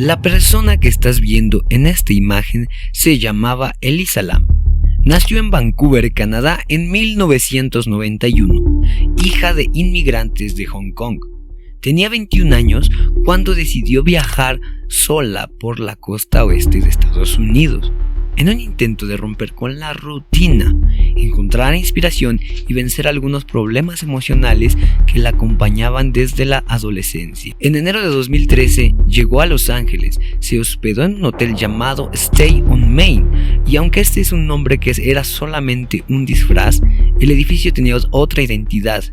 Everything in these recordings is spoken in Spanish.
La persona que estás viendo en esta imagen se llamaba Elisa Lam. Nació en Vancouver, Canadá en 1991, hija de inmigrantes de Hong Kong. Tenía 21 años cuando decidió viajar sola por la costa oeste de Estados Unidos, en un intento de romper con la rutina, encontrar inspiración y vencer algunos problemas emocionales que la acompañaban desde la adolescencia. En enero de 2013 llegó a Los Ángeles, se hospedó en un hotel llamado Stay on Main, y aunque este es un nombre que era solamente un disfraz, el edificio tenía otra identidad,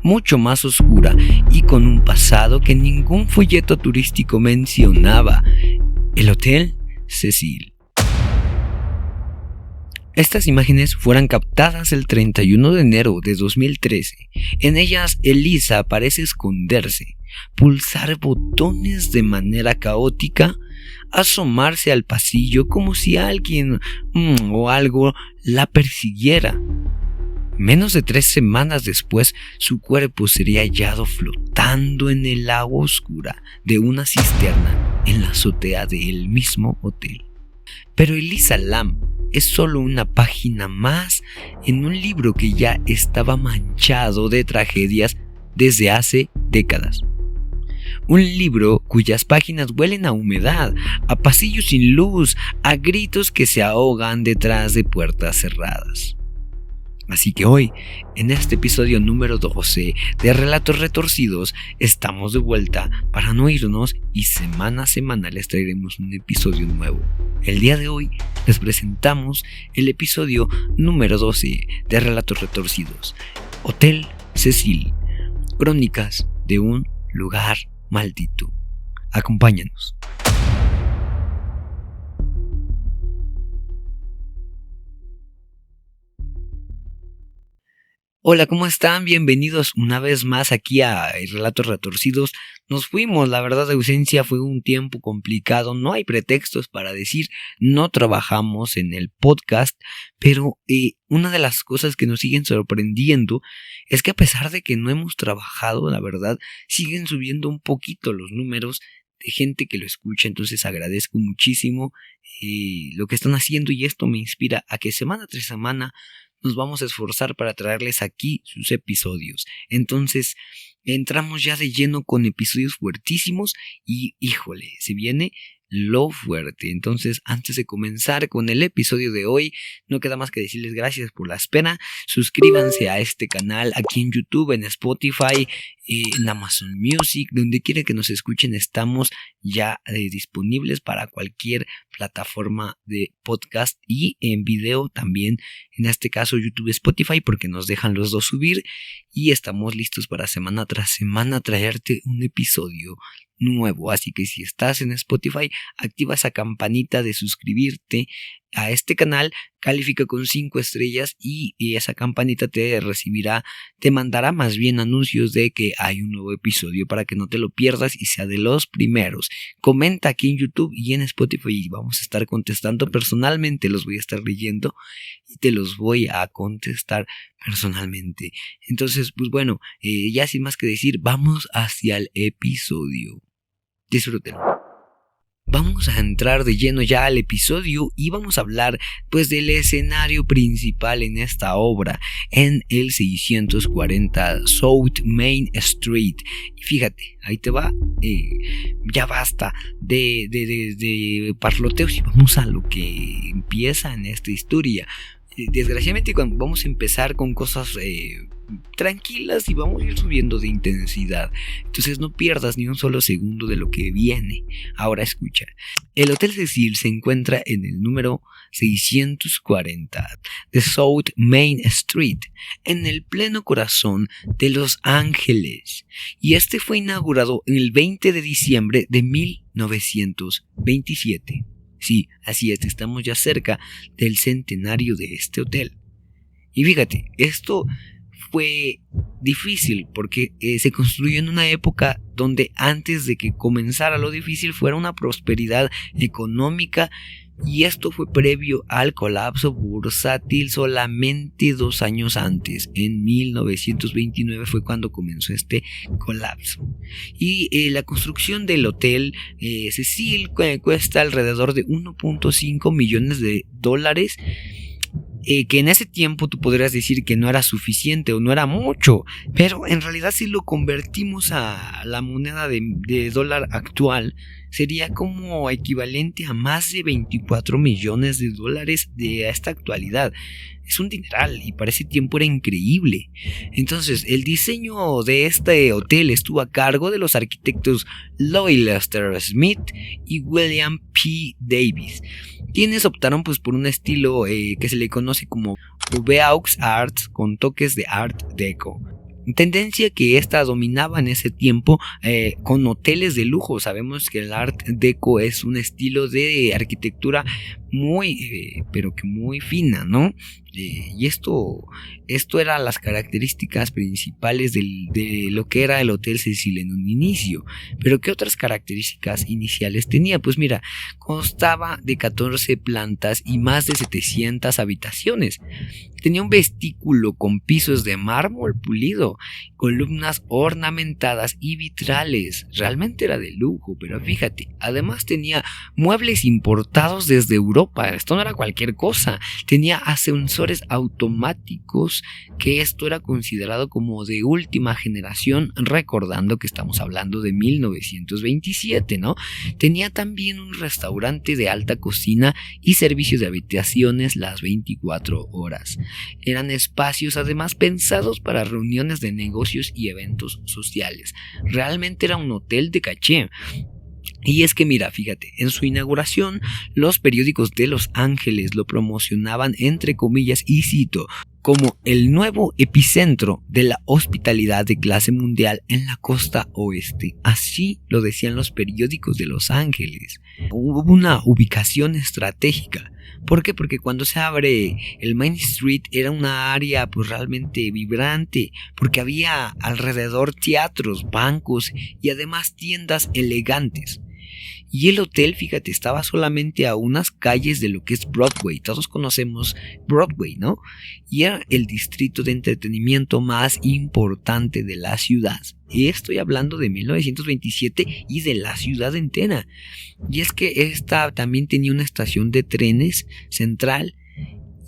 mucho más oscura y con un pasado que ningún folleto turístico mencionaba: el Hotel Cecil. Estas imágenes fueron captadas el 31 de enero de 2013. En ellas, Elisa parece esconderse, pulsar botones de manera caótica, asomarse al pasillo como si alguien o algo la persiguiera. Menos de 3 semanas después, su cuerpo sería hallado flotando en el agua oscura de una cisterna en la azotea del mismo hotel. Pero Elisa Lam es solo una página más en un libro que ya estaba manchado de tragedias desde hace décadas. Un libro cuyas páginas huelen a humedad, a pasillos sin luz, a gritos que se ahogan detrás de puertas cerradas. Así que hoy, en este episodio número 12 de Relatos Retorcidos, estamos de vuelta para no irnos y semana a semana les traeremos un episodio nuevo. El día de hoy les presentamos el episodio número 12 de Relatos Retorcidos, Hotel Cecil, crónicas de un lugar maldito. Acompáñanos. Hola, ¿cómo están? Bienvenidos una vez más aquí a Relatos Retorcidos. Nos fuimos, la verdad, de ausencia fue un tiempo complicado, no hay pretextos para decir no trabajamos en el podcast, pero una de las cosas que nos siguen sorprendiendo es que a pesar de que no hemos trabajado, la verdad, siguen subiendo un poquito los números de gente que lo escucha. Entonces agradezco muchísimo lo que están haciendo y esto me inspira a que semana tras semana nos vamos a esforzar para traerles aquí sus episodios. Entonces entramos ya de lleno con episodios fuertísimos y híjole, se viene lo fuerte. Entonces, antes de comenzar con el episodio de hoy, no queda más que decirles gracias por la espera. Suscríbanse a este canal aquí en YouTube, en Spotify, en Amazon Music, donde quiera que nos escuchen. Estamos ya disponibles para cualquier plataforma de podcast y en video también, en este caso YouTube, Spotify, porque nos dejan los dos subir y estamos listos para semana tras semana traerte un episodio nuevo. Así que si estás en Spotify, activa esa campanita de suscribirte a este canal, califica con 5 estrellas y esa campanita te mandará más bien anuncios de que hay un nuevo episodio para que no te lo pierdas y sea de los primeros. Comenta aquí en YouTube y en Spotify y vamos a estar contestando personalmente, los voy a estar leyendo y te los voy a contestar personalmente. Entonces, pues bueno, ya sin más que decir, vamos hacia el episodio. Disfrútenlo. Vamos a entrar de lleno ya al episodio y vamos a hablar pues del escenario principal en esta obra, en el 640 South Main Street. Y fíjate, ahí te va, ya basta de parloteos y vamos a lo que empieza en esta historia. Desgraciadamente vamos a empezar con cosas tranquilas y vamos a ir subiendo de intensidad. Entonces no pierdas ni un solo segundo de lo que viene. Ahora escucha. El Hotel Cecil se encuentra en el número 640 de South Main Street, en el pleno corazón de Los Ángeles. Y este fue inaugurado el 20 de diciembre de 1927. Sí, así es, estamos ya cerca del centenario de este hotel. Y fíjate, esto fue difícil porque se construyó en una época donde antes de que comenzara lo difícil fuera una prosperidad económica y esto fue previo al colapso bursátil solamente 2 años antes. En 1929 fue cuando comenzó este colapso. Y la construcción del Hotel Cecil cuesta alrededor de 1.5 millones de dólares. Que en ese tiempo tú podrías decir que no era suficiente o no era mucho, pero en realidad si lo convertimos a la moneda de dólar actual, sería como equivalente a más de 24 millones de dólares de esta actualidad. Es un dineral y para ese tiempo era increíble. Entonces, el diseño de este hotel estuvo a cargo de los arquitectos Lloyd Lester Smith y William P. Davis, quienes optaron pues por un estilo que se le conoce como Beaux Arts con toques de Art Deco. Tendencia que esta dominaba en ese tiempo con hoteles de lujo. Sabemos que el Art Deco es un estilo de arquitectura muy, pero que muy fina, ¿no? Y esto eran las características principales de lo que era el Hotel Cecil en un inicio. Pero ¿qué otras características iniciales tenía? Pues mira, constaba de 14 plantas y más de 700 habitaciones. Tenía un vestíbulo con pisos de mármol pulido, columnas ornamentadas y vitrales. Realmente era de lujo, pero fíjate, además tenía muebles importados desde Europa. Esto no era cualquier cosa. Tenía ascensores automáticos, que esto era considerado como de última generación, recordando que estamos hablando de 1927, ¿no? Tenía también un restaurante de alta cocina y servicio de habitaciones las 24 horas. Eran espacios además pensados para reuniones de negocios y eventos sociales. Realmente era un hotel de caché. Y es que mira, fíjate, en su inauguración los periódicos de Los Ángeles lo promocionaban entre comillas y cito como el nuevo epicentro de la hospitalidad de clase mundial en la costa oeste. Así lo decían los periódicos de Los Ángeles. Hubo una ubicación estratégica. ¿Por qué? Porque cuando se abre el Main Street era una área pues realmente vibrante, porque había alrededor teatros, bancos y además tiendas elegantes. Y el hotel, fíjate, estaba solamente a unas calles de lo que es Broadway. Todos conocemos Broadway, ¿no? Y era el distrito de entretenimiento más importante de la ciudad. Y estoy hablando de 1927 y de la ciudad entera. Y es que esta también tenía una estación de trenes central.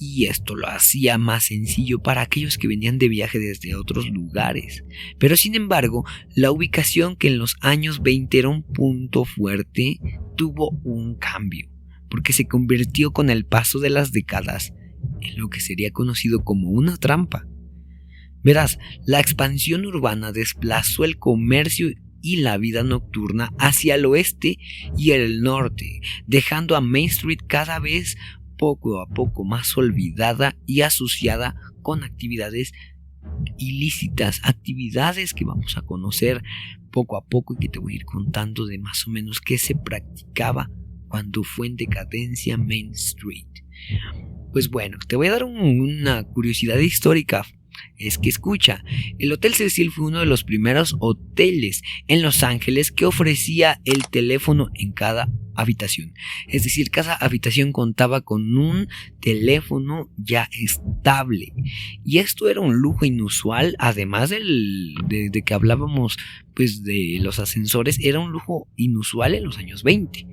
Y esto lo hacía más sencillo para aquellos que venían de viaje desde otros lugares. Pero sin embargo, la ubicación, que en los años 20 era un punto fuerte, tuvo un cambio, porque se convirtió con el paso de las décadas en lo que sería conocido como una trampa. Verás, la expansión urbana desplazó el comercio y la vida nocturna hacia el oeste y el norte, dejando a Main Street cada vez poco a poco más olvidada y asociada con actividades ilícitas, actividades que vamos a conocer poco a poco y que te voy a ir contando de más o menos qué se practicaba cuando fue en decadencia Main Street. Pues bueno, te voy a dar una curiosidad histórica. Es que escucha, el Hotel Cecil fue uno de los primeros hoteles en Los Ángeles que ofrecía el teléfono en cada habitación. Es decir, cada habitación contaba con un teléfono ya estable. Y esto era un lujo inusual, además de que hablábamos pues de los ascensores, era un lujo inusual en los años 20.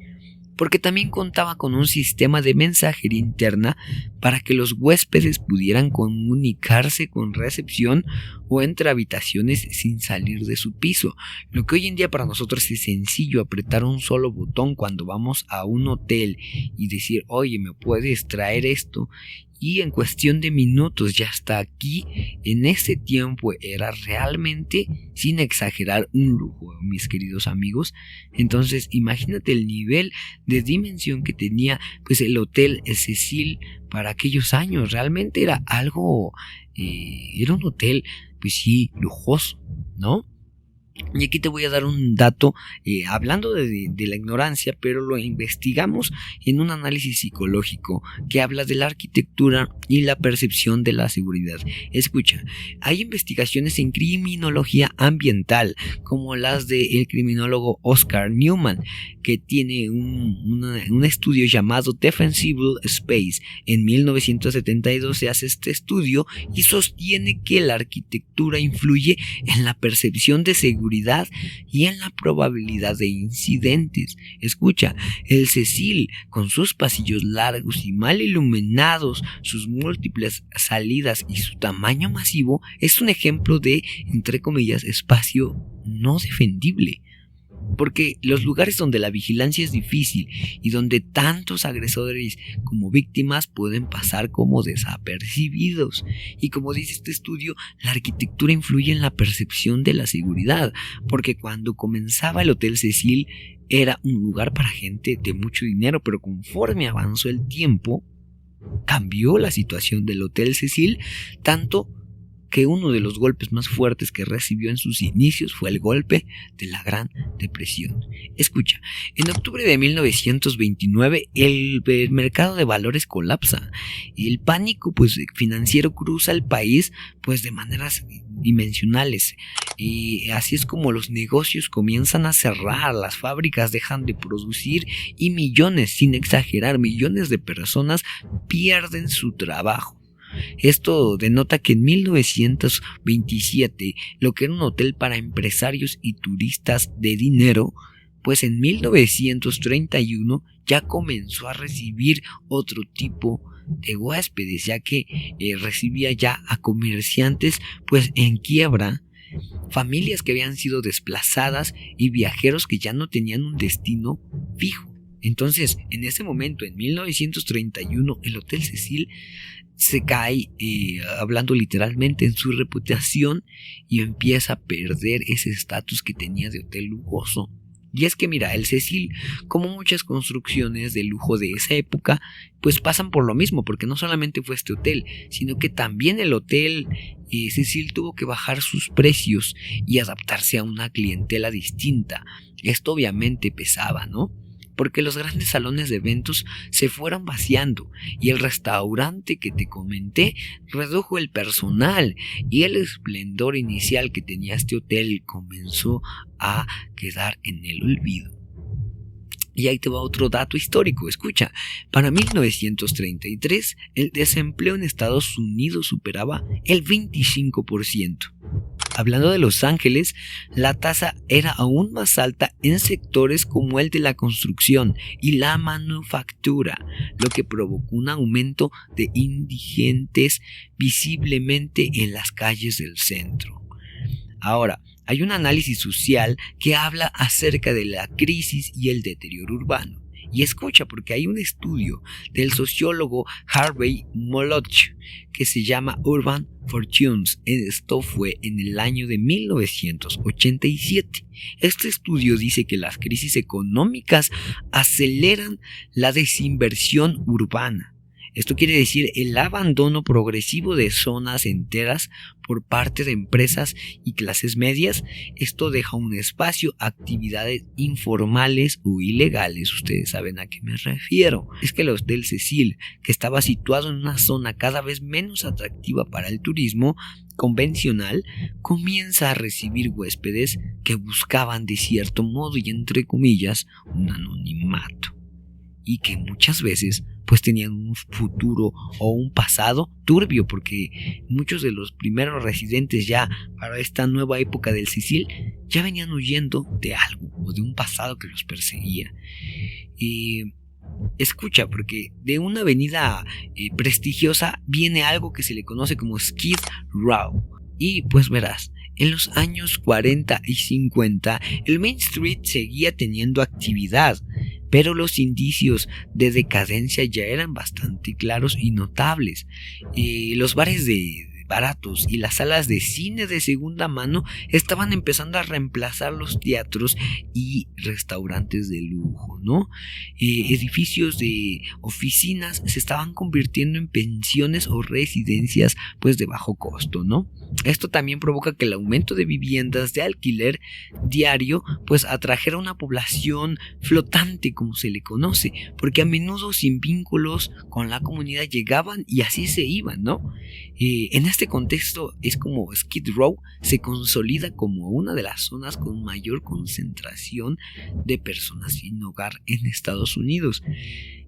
Porque también contaba con un sistema de mensajería interna para que los huéspedes pudieran comunicarse con recepción o entre habitaciones sin salir de su piso. Lo que hoy en día para nosotros es sencillo, apretar un solo botón cuando vamos a un hotel y decir, oye, ¿me puedes traer esto? Y en cuestión de minutos ya está aquí. En ese tiempo era realmente, sin exagerar, un lujo, mis queridos amigos. Entonces imagínate el nivel de dimensión que tenía pues el Hotel Cecil para aquellos años. Realmente era algo, era un hotel pues sí, lujoso, ¿no? Y aquí te voy a dar un dato, hablando de la ignorancia, pero lo investigamos en un análisis psicológico que habla de la arquitectura y la percepción de la seguridad. Escucha, hay investigaciones en criminología ambiental, como las del criminólogo Oscar Newman, que tiene un estudio llamado Defensible Space. En 1972 se hace este estudio y sostiene que la arquitectura influye en la percepción de seguridad y en la probabilidad de incidentes. Escucha, el Cecil, con sus pasillos largos y mal iluminados, sus múltiples salidas y su tamaño masivo, es un ejemplo de, entre comillas, espacio no defendible. Porque los lugares donde la vigilancia es difícil y donde tantos agresores como víctimas pueden pasar como desapercibidos. Y como dice este estudio, la arquitectura influye en la percepción de la seguridad, porque cuando comenzaba el Hotel Cecil era un lugar para gente de mucho dinero, pero conforme avanzó el tiempo, cambió la situación del Hotel Cecil, tanto que uno de los golpes más fuertes que recibió en sus inicios fue el golpe de la Gran Depresión. Escucha, en octubre de 1929 el mercado de valores colapsa y el pánico financiero cruza el país de maneras dimensionales, y así es como los negocios comienzan a cerrar, las fábricas dejan de producir y millones, sin exagerar, millones de personas pierden su trabajo. Esto denota que en 1927 lo que era un hotel para empresarios y turistas de dinero, pues en 1931 ya comenzó a recibir otro tipo de huéspedes, ya que recibía ya a comerciantes en quiebra, familias que habían sido desplazadas y viajeros que ya no tenían un destino fijo. Entonces, en ese momento, en 1931, el Hotel Cecil se cae, hablando literalmente, en su reputación y empieza a perder ese estatus que tenía de hotel lujoso. Y es que mira, el Cecil, como muchas construcciones de lujo de esa época, pasan por lo mismo, porque no solamente fue este hotel, sino que también el Hotel Cecil tuvo que bajar sus precios y adaptarse a una clientela distinta. Esto obviamente pesaba, ¿no? Porque los grandes salones de eventos se fueron vaciando y el restaurante que te comenté redujo el personal, y el esplendor inicial que tenía este hotel comenzó a quedar en el olvido. Y ahí te va otro dato histórico, escucha, para 1933 el desempleo en Estados Unidos superaba el 25%. Hablando de Los Ángeles, la tasa era aún más alta en sectores como el de la construcción y la manufactura, lo que provocó un aumento de indigentes visiblemente en las calles del centro. Ahora, hay un análisis social que habla acerca de la crisis y el deterioro urbano. Y escucha, porque hay un estudio del sociólogo Harvey Moloch que se llama Urban Fortunes. Esto fue en el año de 1987. Este estudio dice que las crisis económicas aceleran la desinversión urbana. Esto quiere decir el abandono progresivo de zonas enteras por parte de empresas y clases medias. Esto deja un espacio a actividades informales o ilegales. Ustedes saben a qué me refiero. Es que el Hotel Cecil, que estaba situado en una zona cada vez menos atractiva para el turismo convencional, comienza a recibir huéspedes que buscaban de cierto modo y entre comillas un anonimato, y que muchas veces tenían un futuro o un pasado turbio, porque muchos de los primeros residentes ya para esta nueva época del Cecil ya venían huyendo de algo o de un pasado que los perseguía. Y escucha, porque de una avenida prestigiosa viene algo que se le conoce como Skid Row. Y verás, en los años 40 y 50 el Main Street seguía teniendo actividad, pero los indicios de decadencia ya eran bastante claros y notables. Los bares de baratos y las salas de cine de segunda mano estaban empezando a reemplazar los teatros y restaurantes de lujo, ¿no? Edificios de oficinas se estaban convirtiendo en pensiones o residencias pues de bajo costo, ¿no? Esto también provoca que el aumento de viviendas de alquiler diario pues atrajera una población flotante, como se le conoce, porque a menudo sin vínculos con la comunidad llegaban y así se iban, ¿no? En este contexto es como Skid Row se consolida como una de las zonas con mayor concentración de personas sin hogar en Estados Unidos.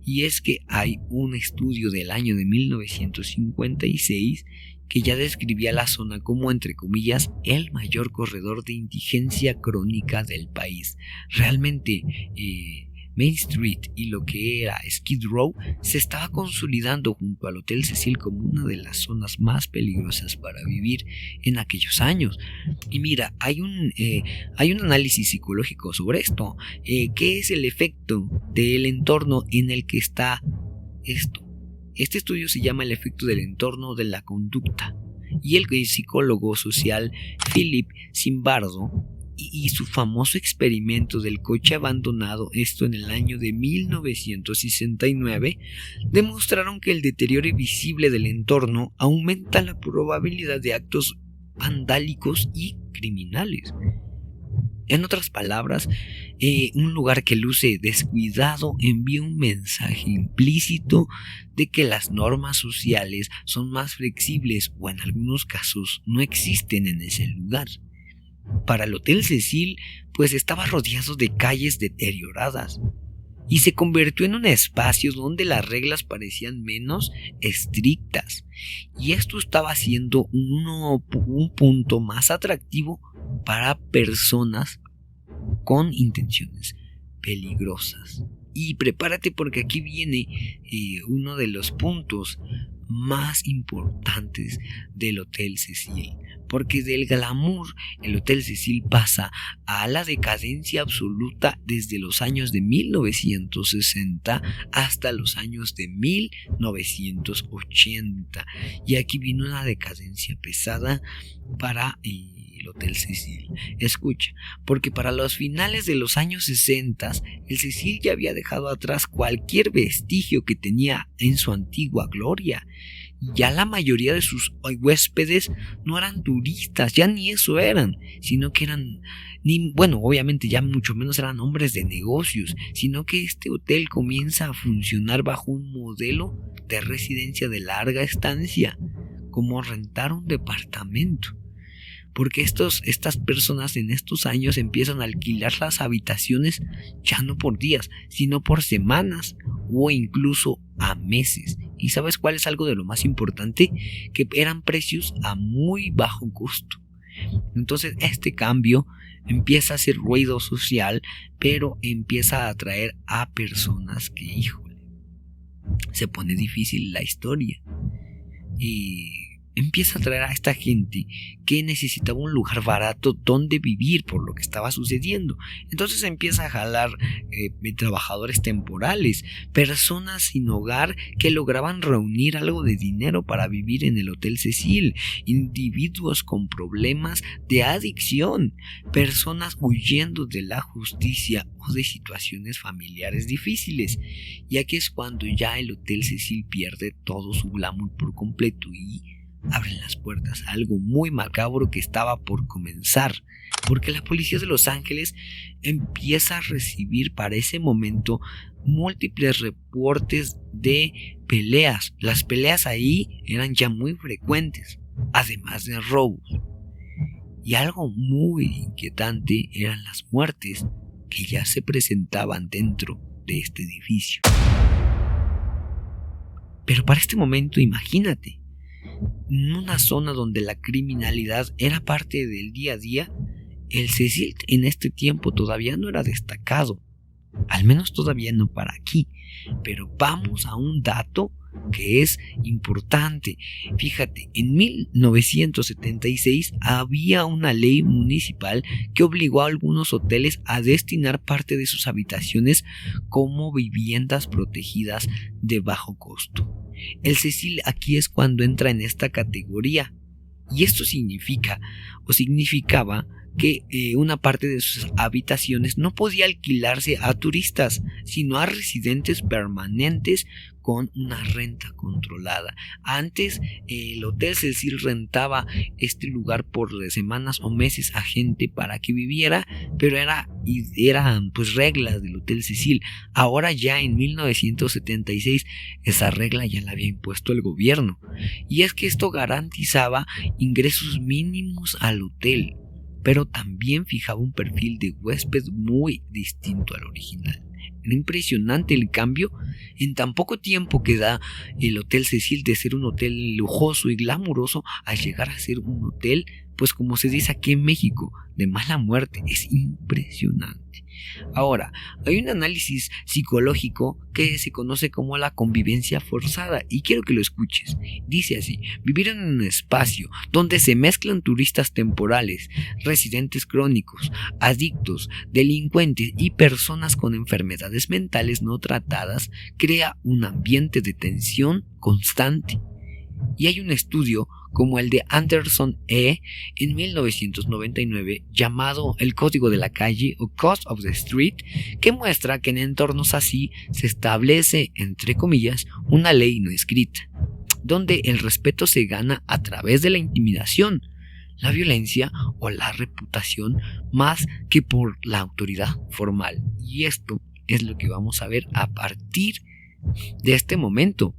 Y es que hay un estudio del año de 1956 que ya describía la zona como, entre comillas, el mayor corredor de indigencia crónica del país. Realmente Main Street y lo que era Skid Row se estaba consolidando junto al Hotel Cecil como una de las zonas más peligrosas para vivir en aquellos años. Y mira, hay un análisis psicológico sobre esto. ¿Qué es el efecto del entorno en el que está esto? Este estudio se llama el efecto del entorno de la conducta, y el psicólogo social Philip Zimbardo y su famoso experimento del coche abandonado, esto en el año de 1969, demostraron que el deterioro visible del entorno aumenta la probabilidad de actos vandálicos y criminales. En otras palabras, un lugar que luce descuidado envía un mensaje implícito de que las normas sociales son más flexibles o en algunos casos no existen en ese lugar. Para el Hotel Cecil, pues estaba rodeado de calles deterioradas y se convirtió en un espacio donde las reglas parecían menos estrictas, y esto estaba siendo un punto más atractivo para personas con intenciones peligrosas. Y prepárate, porque aquí viene uno de los puntos más importantes del Hotel Cecil, porque del glamour el Hotel Cecil pasa a la decadencia absoluta desde los años de 1960 hasta los años de 1980, y aquí vino una decadencia pesada para el Hotel Cecil. Escucha, porque para los finales de los años 60 el Cecil ya había dejado atrás cualquier vestigio que tenía en su antigua gloria. Ya la mayoría de sus huéspedes no eran turistas, ya ni eso eran, sino que eran, obviamente ya mucho menos eran hombres de negocios, sino que este hotel comienza a funcionar bajo un modelo de residencia de larga estancia, como rentar un departamento. Porque estas personas en estos años empiezan a alquilar las habitaciones ya no por días, sino por semanas o incluso a meses. ¿Y sabes cuál es algo de lo más importante? Que eran precios a muy bajo costo. Entonces este cambio empieza a hacer ruido social, pero empieza a atraer a personas que, híjole, se pone difícil la historia. Y empieza a atraer a esta gente que necesitaba un lugar barato donde vivir por lo que estaba sucediendo. Entonces empieza a jalar trabajadores temporales, personas sin hogar que lograban reunir algo de dinero para vivir en el Hotel Cecil, individuos con problemas de adicción, personas huyendo de la justicia o de situaciones familiares difíciles. Y aquí es cuando ya el Hotel Cecil pierde todo su glamour por completo y abren las puertas a algo muy macabro que estaba por comenzar, porque la policía de Los Ángeles empieza a recibir para ese momento múltiples reportes de peleas. Las peleas ahí eran ya muy frecuentes, además de robos. Y algo muy inquietante eran las muertes que ya se presentaban dentro de este edificio. Pero para este momento, imagínate, en una zona donde la criminalidad era parte del día a día, el Cecil en este tiempo todavía no era destacado, al menos todavía no para aquí. Pero vamos a un dato que es importante. Fíjate, en 1976 había una ley municipal que obligó a algunos hoteles a destinar parte de sus habitaciones como viviendas protegidas de bajo costo. El Cecil aquí es cuando entra en esta categoría, Y esto significaba que una parte de sus habitaciones no podía alquilarse a turistas, sino a residentes permanentes con una renta controlada. Antes el Hotel Cecil rentaba este lugar por semanas o meses a gente para que viviera, pero eran pues reglas del Hotel Cecil. Ahora ya en 1976 esa regla ya la había impuesto el gobierno, y es que esto garantizaba ingresos mínimos al hotel, pero también fijaba un perfil de huésped muy distinto al original. Era impresionante el cambio en tan poco tiempo que da el Hotel Cecil de ser un hotel lujoso y glamuroso a llegar a ser un hotel, pues como se dice aquí en México, de mala muerte. Es impresionante. Ahora, hay un análisis psicológico que se conoce como la convivencia forzada, y quiero que lo escuches. Dice así: vivir en un espacio donde se mezclan turistas temporales, residentes crónicos, adictos, delincuentes y personas con enfermedades mentales no tratadas crea un ambiente de tensión constante. Y hay un estudio como el de Anderson en 1999 llamado El Código de la Calle o Code of the Street, que muestra que en entornos así se establece, entre comillas, una ley no escrita, donde el respeto se gana a través de la intimidación, la violencia o la reputación más que por la autoridad formal. Y esto es lo que vamos a ver a partir de este momento,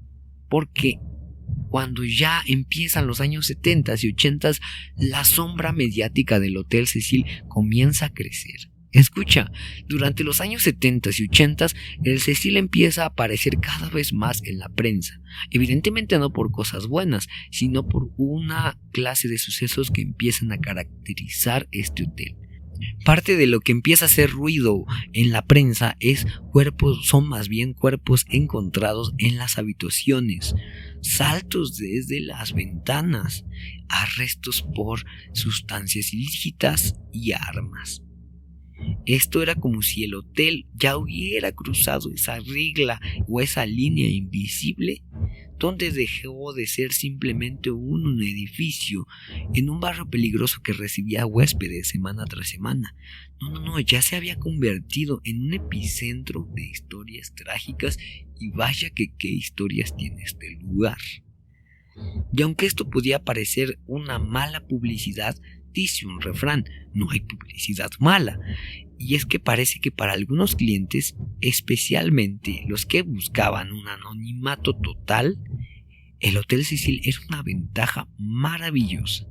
porque cuando ya empiezan los años 70 y 80, la sombra mediática del Hotel Cecil comienza a crecer. Escucha, durante los años 70 y 80 el Cecil empieza a aparecer cada vez más en la prensa, evidentemente no por cosas buenas, sino por una clase de sucesos que empiezan a caracterizar este hotel. Parte de lo que empieza a hacer ruido en la prensa son más bien cuerpos encontrados en las habitaciones, saltos desde las ventanas, arrestos por sustancias ilícitas y armas. Esto era como si el hotel ya hubiera cruzado esa regla o esa línea invisible, donde dejó de ser simplemente un edificio en un barrio peligroso que recibía huéspedes semana tras semana. No, ya se había convertido en un epicentro de historias trágicas, y vaya que qué historias tiene este lugar. Y aunque esto podía parecer una mala publicidad, dice un refrán: no hay publicidad mala. Y es que parece que para algunos clientes, especialmente los que buscaban un anonimato total, el Hotel Cecil era una ventaja maravillosa.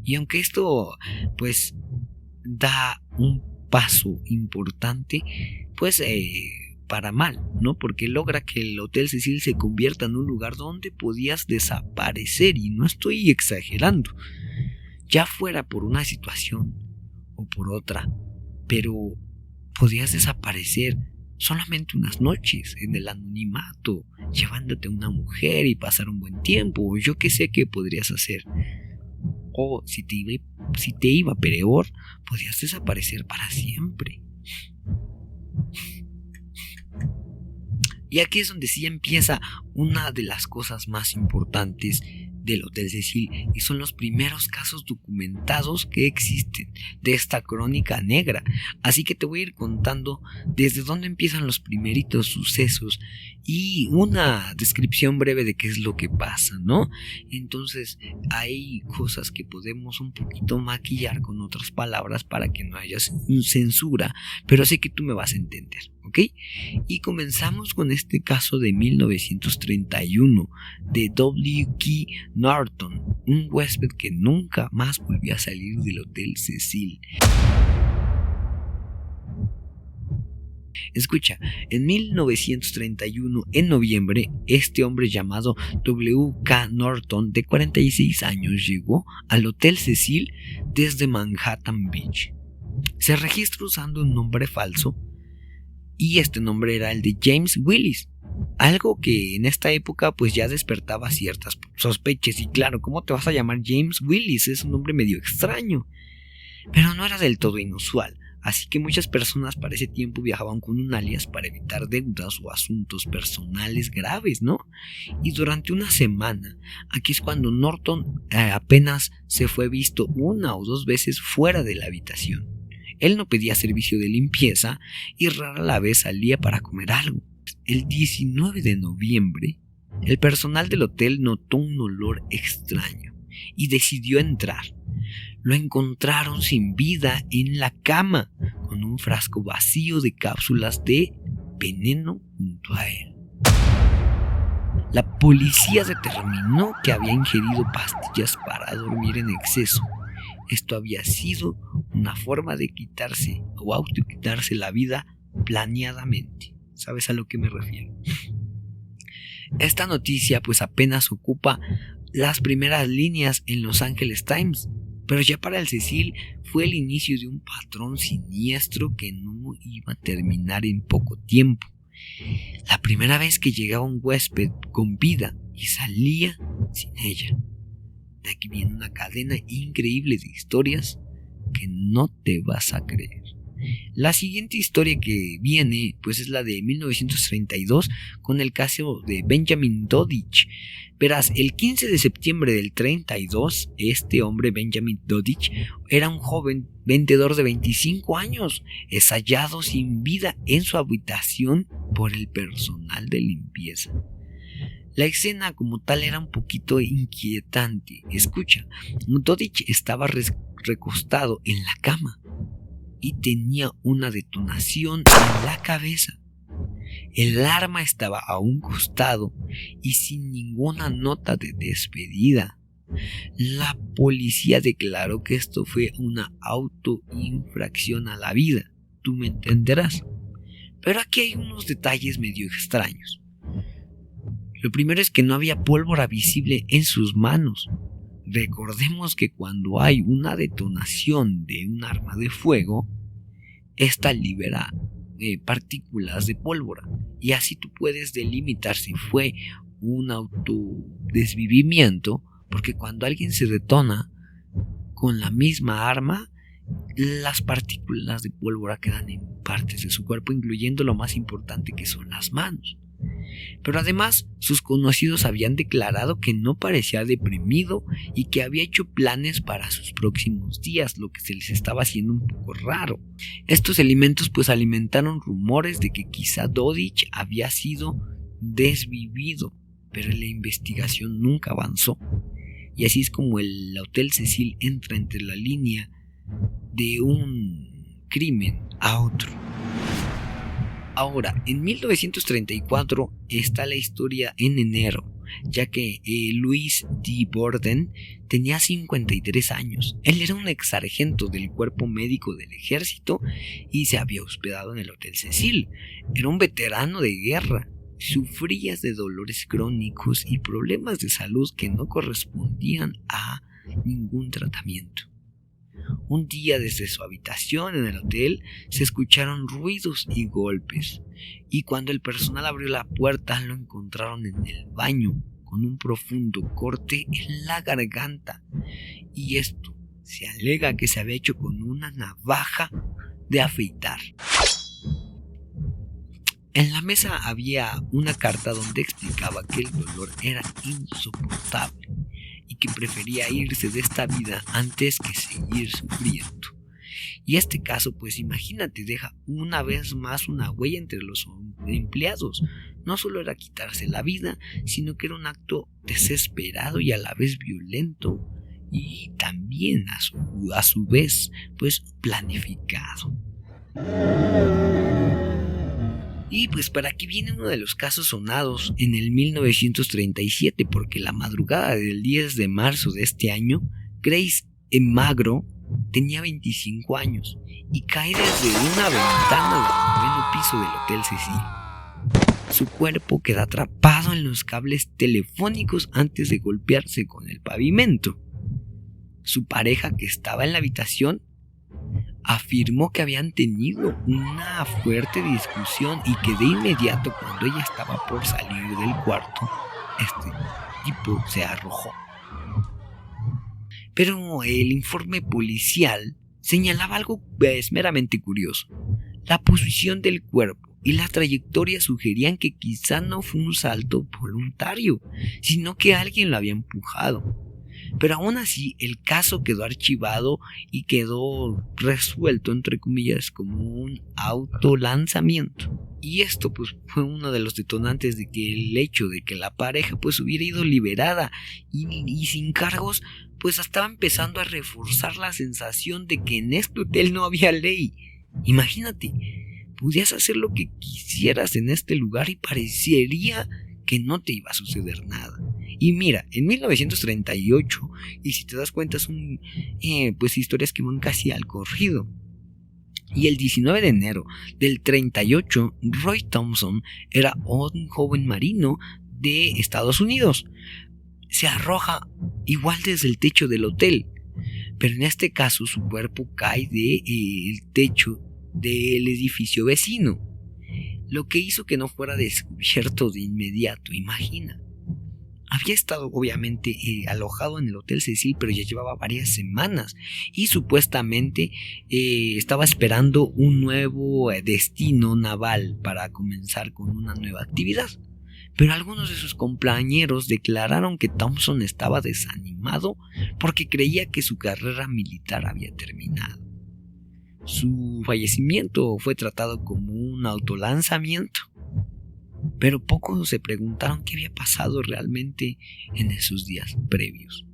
Y aunque esto pues da un paso importante, pues para mal, ¿no? Porque logra que el Hotel Cecil se convierta en un lugar donde podías desaparecer, y no estoy exagerando, ya fuera por una situación o por otra, pero podías desaparecer solamente unas noches en el anonimato, llevándote a una mujer y pasar un buen tiempo, o yo qué sé qué podrías hacer. O si te iba peor, podías desaparecer para siempre. Y aquí es donde sí empieza una de las cosas más importantes del Hotel Cecil, y son los primeros casos documentados que existen de esta crónica negra. Así que te voy a ir contando desde dónde empiezan los primeritos sucesos y una descripción breve de qué es lo que pasa, ¿no? Entonces hay cosas que podemos un poquito maquillar con otras palabras para que no haya censura, pero sé que tú me vas a entender, ¿ok? Y comenzamos con este caso de 1931 de W.K. Norton, un huésped que nunca más volvió a salir del Hotel Cecil. Escucha, en 1931, en noviembre, este hombre llamado W.K. Norton, de 46 años, llegó al Hotel Cecil desde Manhattan Beach. Se registró usando un nombre falso, y este nombre era el de James Willis, algo que en esta época pues ya despertaba ciertas sospechas. Y claro, ¿cómo te vas a llamar James Willis? Es un nombre medio extraño, pero no era del todo inusual. así que muchas personas para ese tiempo viajaban con un alias para evitar deudas o asuntos personales graves, ¿no? Y durante una semana, aquí es cuando Norton apenas se fue visto 1 o 2 veces fuera de la habitación. Él no pedía servicio de limpieza y rara la vez salía para comer algo. El 19 de noviembre, el personal del hotel notó un olor extraño y decidió entrar. Lo encontraron sin vida en la cama, con un frasco vacío de cápsulas de veneno junto a él. La policía determinó que había ingerido pastillas para dormir en exceso. Esto había sido una forma de quitarse o autoquitarse la vida planeadamente. ¿Sabes a lo que me refiero? Esta noticia pues apenas ocupa las primeras líneas en Los Angeles Times, pero ya para el Cecil fue el inicio de un patrón siniestro que no iba a terminar en poco tiempo. La primera vez que llegaba un huésped con vida y salía sin ella. De aquí viene una cadena increíble de historias que no te vas a creer. La siguiente historia que viene pues es la de 1932 con el caso de Benjamin Dodich. Verás, el 15 de septiembre del 32, este hombre Benjamin Dodich era un joven vendedor de 25 años, es hallado sin vida en su habitación por el personal de limpieza. La escena como tal era un poquito inquietante. Escucha, Dodich estaba recostado en la cama y tenía una detonación en la cabeza. El arma estaba a un costado y sin ninguna nota de despedida. La policía declaró que esto fue una autoinfracción a la vida. Tú me entenderás. Pero aquí hay unos detalles medio extraños. Lo primero es que no había pólvora visible en sus manos. Recordemos que cuando hay una detonación de un arma de fuego, esta libera partículas de pólvora y así tú puedes delimitar si fue un autodesvivimiento, porque cuando alguien se detona con la misma arma, las partículas de pólvora quedan en partes de su cuerpo, incluyendo lo más importante que son las manos. Pero además, sus conocidos habían declarado que no parecía deprimido y que había hecho planes para sus próximos días, lo que se les estaba haciendo un poco raro. Estos elementos pues alimentaron rumores de que quizá Dodich había sido desvivido, pero la investigación nunca avanzó. Y así es como el Hotel Cecil entra entre la línea de un crimen a otro. Ahora, en 1934 está la historia en enero, ya que Louis D. Borden tenía 53 años. Él era un ex sargento del cuerpo médico del ejército y se había hospedado en el Hotel Cecil. Era un veterano de guerra. Sufría de dolores crónicos y problemas de salud que no correspondían a ningún tratamiento. Un día desde su habitación en el hotel se escucharon ruidos y golpes, y cuando el personal abrió la puerta lo encontraron en el baño con un profundo corte en la garganta, y esto se alega que se había hecho con una navaja de afeitar. En la mesa había una carta donde explicaba que el dolor era insoportable y que prefería irse de esta vida antes que seguir sufriendo. Y este caso, pues imagínate, deja una vez más una huella entre los empleados. No solo era quitarse la vida, sino que era un acto desesperado y a la vez violento, y también a su vez, pues planificado. Y pues para aquí viene uno de los casos sonados en el 1937, porque la madrugada del 10 de marzo de este año, Grace Magro tenía 25 años y cae desde una ventana del 9º piso del Hotel Cecil. Su cuerpo queda atrapado en los cables telefónicos antes de golpearse con el pavimento. Su pareja, que estaba en la habitación, afirmó que habían tenido una fuerte discusión y que de inmediato, cuando ella estaba por salir del cuarto, este tipo se arrojó. Pero el informe policial señalaba algo meramente curioso. La posición del cuerpo y la trayectoria sugerían que quizá no fue un salto voluntario, sino que alguien lo había empujado. Pero aún así, el caso quedó archivado y quedó resuelto, entre comillas, como un autolanzamiento. Y esto pues fue uno de los detonantes de que el hecho de que la pareja pues hubiera ido liberada y sin cargos, pues estaba empezando a reforzar la sensación de que en este hotel no había ley. Imagínate, podías hacer lo que quisieras en este lugar y parecería que no te iba a suceder nada. Y mira, en 1938, y si te das cuenta son pues historias que van casi al corrido. Y el 19 de enero del 38, Roy Thompson era un joven marino de Estados Unidos. Se arroja igual desde el techo del hotel, pero en este caso su cuerpo cae del techo del edificio vecino, lo que hizo que no fuera descubierto de inmediato. Imagina. Había estado obviamente alojado en el Hotel Cecil, pero ya llevaba varias semanas y supuestamente estaba esperando un nuevo destino naval para comenzar con una nueva actividad. Pero algunos de sus compañeros declararon que Thompson estaba desanimado porque creía que su carrera militar había terminado. Su fallecimiento fue tratado como un autolanzamiento, pero pocos se preguntaron qué había pasado realmente en esos días previos.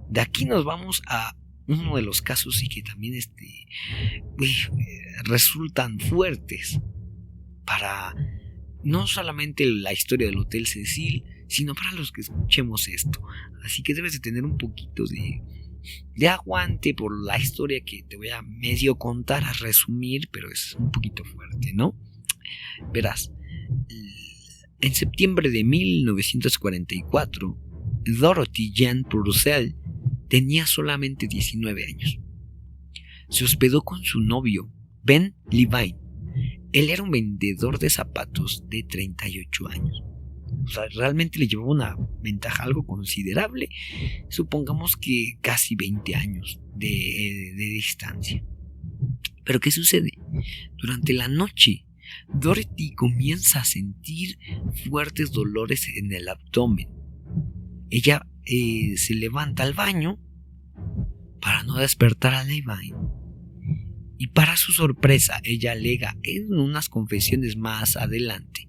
De aquí nos vamos a uno de los casos y que también resultan fuertes para no solamente la historia del Hotel Cecil, sino para los que escuchemos esto. Así que debes de tener un poquito de aguante por la historia que te voy a medio contar, a resumir, pero es un poquito fuerte, ¿no? Verás, en septiembre de 1944, Dorothy Jane Purcell tenía solamente 19 años. Se hospedó con su novio, Ben Levine. Él era un vendedor de zapatos de 38 años. O sea, realmente le llevaba una ventaja algo considerable. Supongamos que casi 20 años de distancia. Pero ¿qué sucede? Durante la noche, Dorothy comienza a sentir fuertes dolores en el abdomen. Ella se levanta al baño para no despertar a Levine. Y para su sorpresa, ella alega en unas confesiones más adelante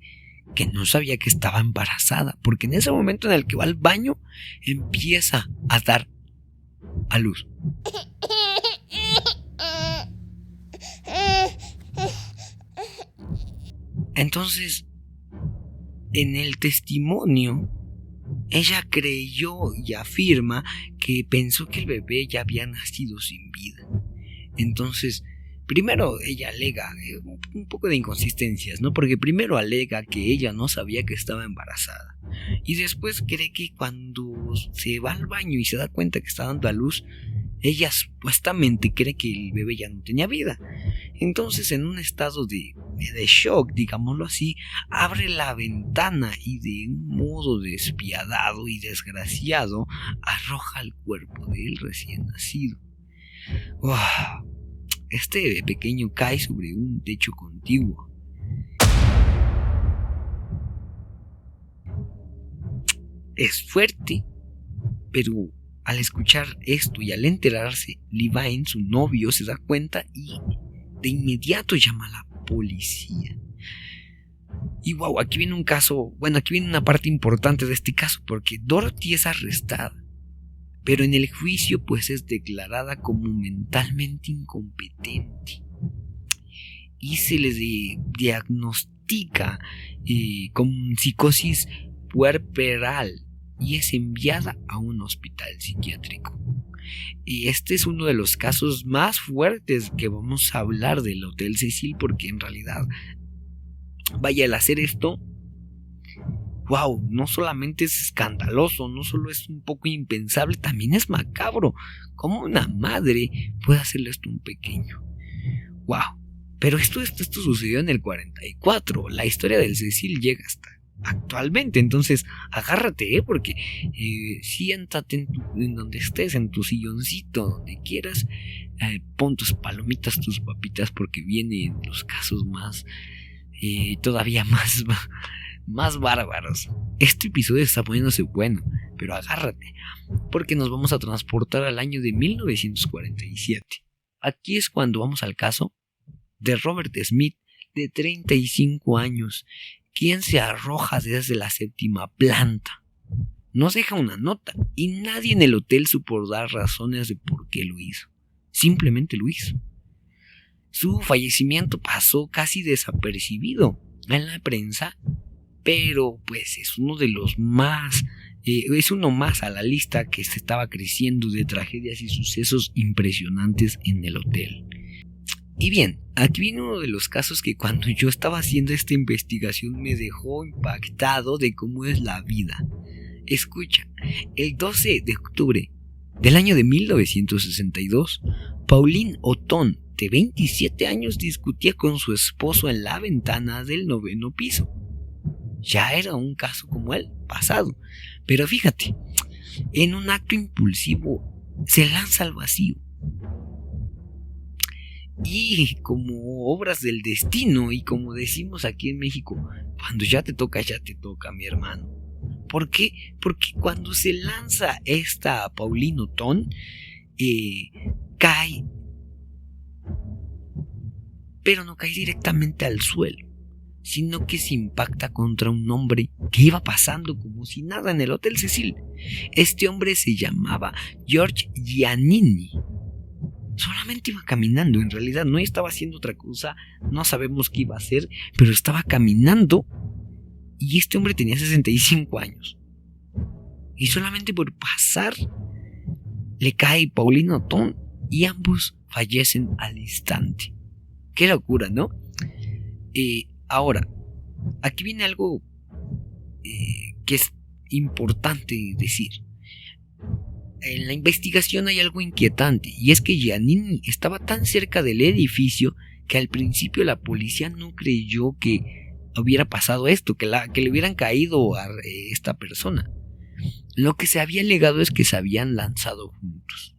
que no sabía que estaba embarazada, porque en ese momento en el que va al baño empieza a dar a luz. Entonces, en el testimonio, ella creyó y afirma que pensó que el bebé ya había nacido sin vida. Entonces, primero ella alega un poco de inconsistencias, ¿no? Porque primero alega que ella no sabía que estaba embarazada. Y después cree que cuando se va al baño y se da cuenta que está dando a luz, ella supuestamente cree que el bebé ya no tenía vida. Entonces, en un estado de shock, digámoslo así, abre la ventana y de un modo despiadado y desgraciado arroja el cuerpo del recién nacido. Este pequeño cae sobre un techo contiguo. Es fuerte, pero al escuchar esto y al enterarse, Levine, su novio, se da cuenta y de inmediato llama a la policía. Y wow, aquí viene un caso, aquí viene una parte importante de este caso, porque Dorothy es arrestada, pero en el juicio pues es declarada como mentalmente incompetente y se les diagnostica con psicosis puerperal y es enviada a un hospital psiquiátrico. Y este es uno de los casos más fuertes que vamos a hablar del Hotel Cecil, porque en realidad, vaya, al hacer esto, wow, no solamente es escandaloso, no solo es un poco impensable, también es macabro. ¿Cómo una madre puede hacerle esto a un pequeño? Wow. Pero esto sucedió en el 44. La historia del Cecil llega hasta actualmente. Entonces, agárrate, porque siéntate en donde estés, en tu silloncito, donde quieras, pon tus palomitas, tus papitas, porque vienen los casos más, todavía más bárbaros. Este episodio está poniéndose bueno, pero agárrate, porque nos vamos a transportar al año de 1947. Aquí es cuando vamos al caso de Robert Smith, de 35 años, quien se arroja desde la 7ª planta. Nos deja una nota y nadie en el hotel supo dar razones de por qué lo hizo. Simplemente lo hizo. Su fallecimiento pasó casi desapercibido en la prensa, pero pues es uno de los más, es uno más a la lista que se estaba creciendo de tragedias y sucesos impresionantes en el hotel. Y bien, aquí viene uno de los casos que cuando yo estaba haciendo esta investigación me dejó impactado de cómo es la vida. Escucha, el 12 de octubre del año de 1962, Pauline Otón, de 27 años, discutía con su esposo en la ventana del 9º piso. Ya era un caso como el pasado, pero fíjate, en un acto impulsivo se lanza al vacío. Y como obras del destino, y como decimos aquí en México, cuando ya te toca, mi hermano. ¿Por qué? Porque cuando se lanza esta Pauline Otón, cae, pero no cae directamente al suelo, sino que se impacta contra un hombre que iba pasando como si nada en el Hotel Cecil. Este hombre se llamaba George Giannini. Solamente iba caminando, en realidad no estaba haciendo otra cosa, no sabemos qué iba a hacer, pero estaba caminando y este hombre tenía 65 años. Y solamente por pasar le cae Pauline Otón y ambos fallecen al instante. Qué locura, ¿no? Ahora, aquí viene algo que es importante decir. En la investigación hay algo inquietante, y es que Giannini estaba tan cerca del edificio que al principio la policía no creyó que hubiera pasado esto, que le hubieran caído a esta persona. Lo que se había alegado es que se habían lanzado juntos.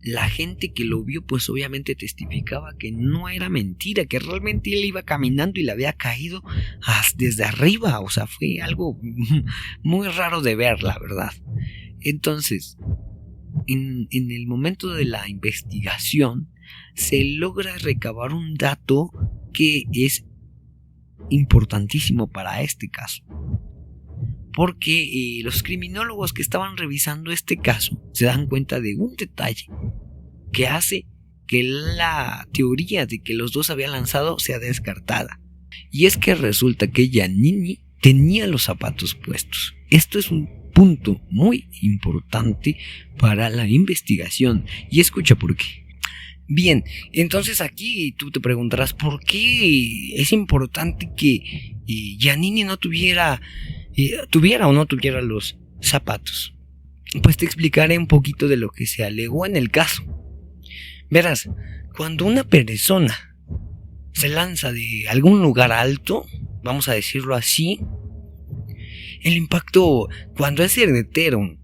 La gente que lo vio pues obviamente testificaba que no era mentira, que realmente él iba caminando y le había caído desde arriba. O sea, fue algo muy raro de ver, la verdad. Entonces, en el momento de la investigación se logra recabar un dato que es importantísimo para este caso, porque los criminólogos que estaban revisando este caso se dan cuenta de un detalle que hace que la teoría de que los dos habían lanzado sea descartada, y es que resulta que Giannini tenía los zapatos puestos. Esto es un punto muy importante para la investigación, y escucha por qué. Bien, entonces aquí tú te preguntarás por qué es importante que Giannini no tuviera o no tuviera los zapatos. Pues te explicaré un poquito de lo que se alegó en el caso. Verás, cuando una persona se lanza de algún lugar alto, vamos a decirlo así, el impacto, cuando es certero,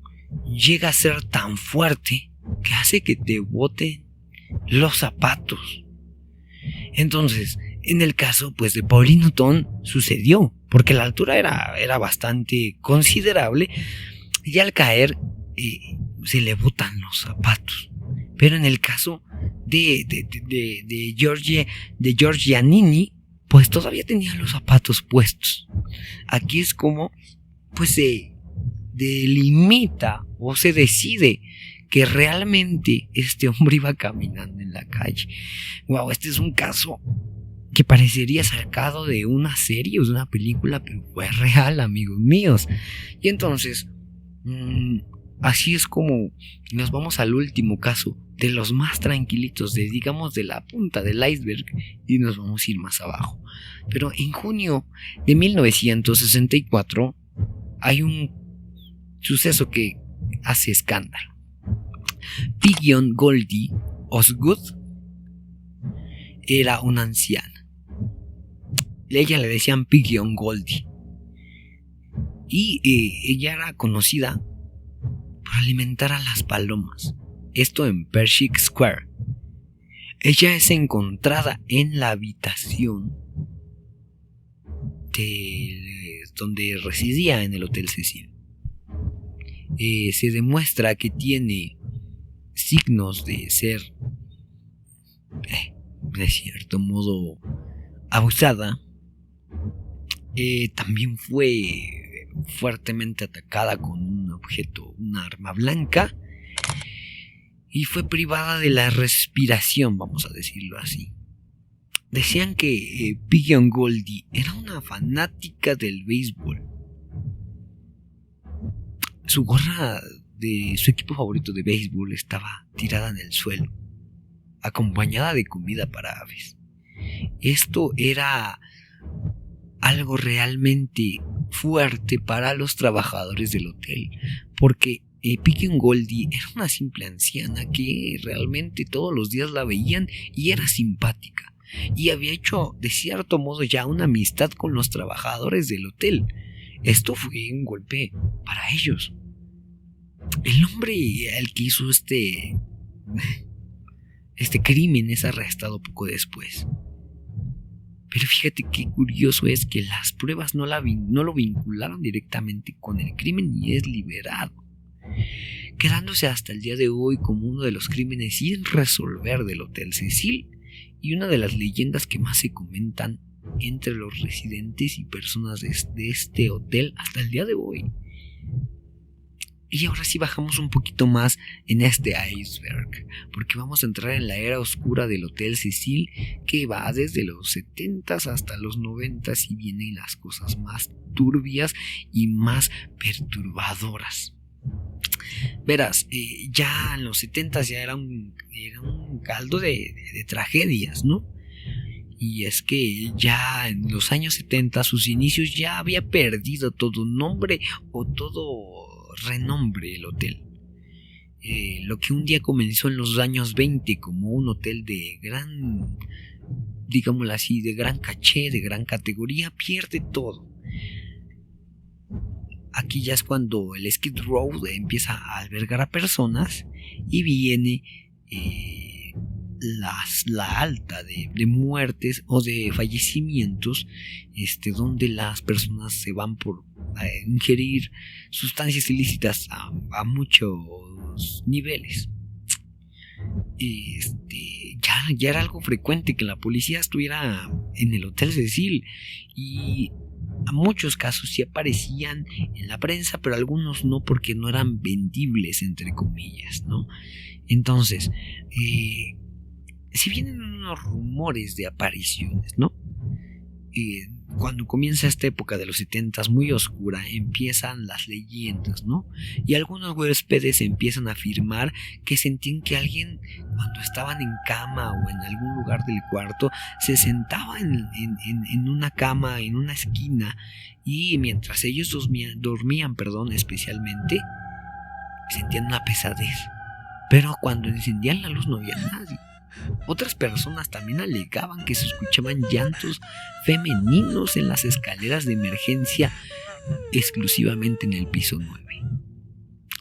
llega a ser tan fuerte que hace que te boten los zapatos. Entonces, en el caso pues de Pauline Otón sucedió, porque la altura era bastante considerable, y al caer se le botan los zapatos. Pero en el caso de George Giannini, pues todavía tenía los zapatos puestos. Aquí es como pues se delimita o se decide que realmente este hombre iba caminando en la calle. Wow, este es un caso que parecería sacado de una serie o de una película, pero fue real, amigos míos. Y entonces, así es como nos vamos al último caso, de los más tranquilitos, digamos de la punta del iceberg, y nos vamos a ir más abajo. Pero en junio de 1964 hay un suceso que hace escándalo. Pigeon Goldie Osgood era una anciana. ella le decían Pigeon Goldie. Y ella era conocida por alimentar a las palomas. Esto en Pershing Square. Ella es encontrada en la habitación donde residía en el Hotel Cecil. Se demuestra que tiene signos de ser, de cierto modo, abusada. También fue fuertemente atacada con un objeto, una arma blanca, y fue privada de la respiración, vamos a decirlo así. Decían que Pigeon Goldie era una fanática del béisbol. Su gorra de su equipo favorito de béisbol estaba tirada en el suelo, acompañada de comida para aves. Esto era algo realmente fuerte para los trabajadores del hotel, porque Pigeon Goldie era una simple anciana que realmente todos los días la veían y era simpática, y había hecho de cierto modo ya una amistad con los trabajadores del hotel. Esto fue un golpe para ellos. El hombre al que hizo este crimen es arrestado poco después. Pero fíjate qué curioso es que las pruebas no lo vincularon directamente con el crimen y es liberado, quedándose hasta el día de hoy como uno de los crímenes sin resolver del Hotel Cecil y una de las leyendas que más se comentan entre los residentes y personas de este hotel hasta el día de hoy. Y ahora sí bajamos un poquito más en este iceberg, porque vamos a entrar en la era oscura del Hotel Cecil, que va desde los 70s hasta los 90s y vienen las cosas más turbias y más perturbadoras. Verás, ya en los 70s ya era un caldo de tragedias, ¿no? Y es que ya en los años 70, sus inicios, ya había perdido todo nombre o todo renombre el hotel. Lo que un día comenzó en los años 20 como un hotel de gran, digámoslo así, de gran caché, de gran categoría, pierde todo. Aquí ya es cuando el Skid Row empieza a albergar a personas y viene la alta de muertes o de fallecimientos, donde las personas se van por ingerir sustancias ilícitas a muchos niveles. Ya era algo frecuente que la policía estuviera en el Hotel Cecil, y a muchos casos sí aparecían en la prensa, pero algunos no, porque no eran vendibles, entre comillas, ¿no? Entonces, si vienen unos rumores de apariciones, ¿no? Cuando comienza esta época de los 70s muy oscura, empiezan las leyendas, ¿no? Y algunos huéspedes empiezan a afirmar que sentían que alguien, cuando estaban en cama o en algún lugar del cuarto, se sentaba en una cama, en una esquina, y mientras ellos dormían, especialmente, sentían una pesadez. Pero cuando encendían la luz no había nadie. Otras personas también alegaban que se escuchaban llantos femeninos en las escaleras de emergencia, exclusivamente en el piso 9.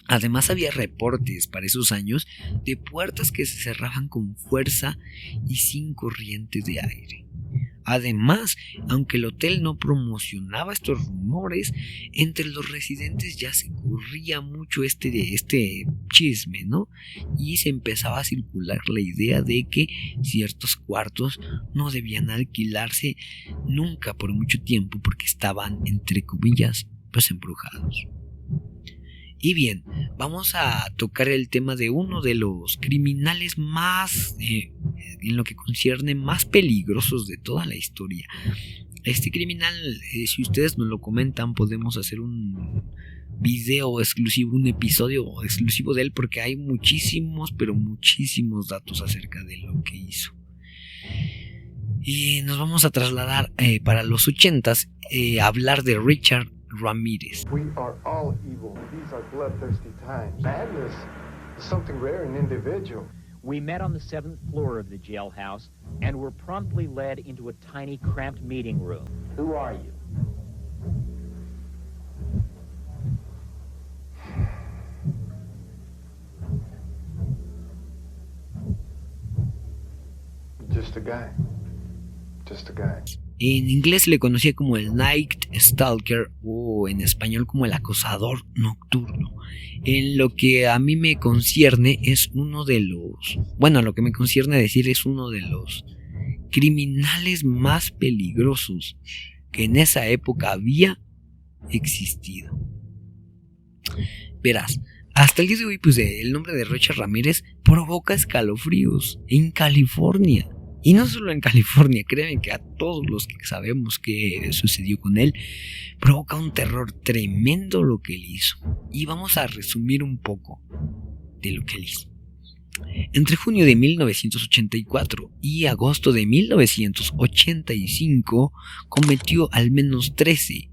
Además, había reportes para esos años de puertas que se cerraban con fuerza y sin corriente de aire. Además, aunque el hotel no promocionaba estos rumores, entre los residentes ya se corría mucho este chisme, ¿no? Y se empezaba a circular la idea de que ciertos cuartos no debían alquilarse nunca por mucho tiempo porque estaban, entre comillas, pues embrujados. Y bien, vamos a tocar el tema de uno de los criminales más, en lo que concierne, más peligrosos de toda la historia. Este criminal, si ustedes nos lo comentan, podemos hacer un video exclusivo, un episodio exclusivo de él, porque hay muchísimos, pero muchísimos datos acerca de lo que hizo. Y nos vamos a trasladar para los 80s, a hablar de Richard Ramirez. We are all evil. These are bloodthirsty times. Madness is something rare in an individual. We met on the 7th floor of the jailhouse and were promptly led into a tiny, cramped meeting room. Who are you? Just a guy. Just a guy. En inglés se le conocía como el Night Stalker o en español como el acosador nocturno. En lo que a mí me concierne es uno de los... Bueno, lo que me concierne decir es uno de los criminales más peligrosos que en esa época había existido. Verás, hasta el día de hoy, pues el nombre de Richard Ramírez provoca escalofríos en California. Y no solo en California, créanme que a todos los que sabemos qué sucedió con él, provoca un terror tremendo lo que él hizo. Y vamos a resumir un poco de lo que él hizo. Entre junio de 1984 y agosto de 1985 cometió al menos 13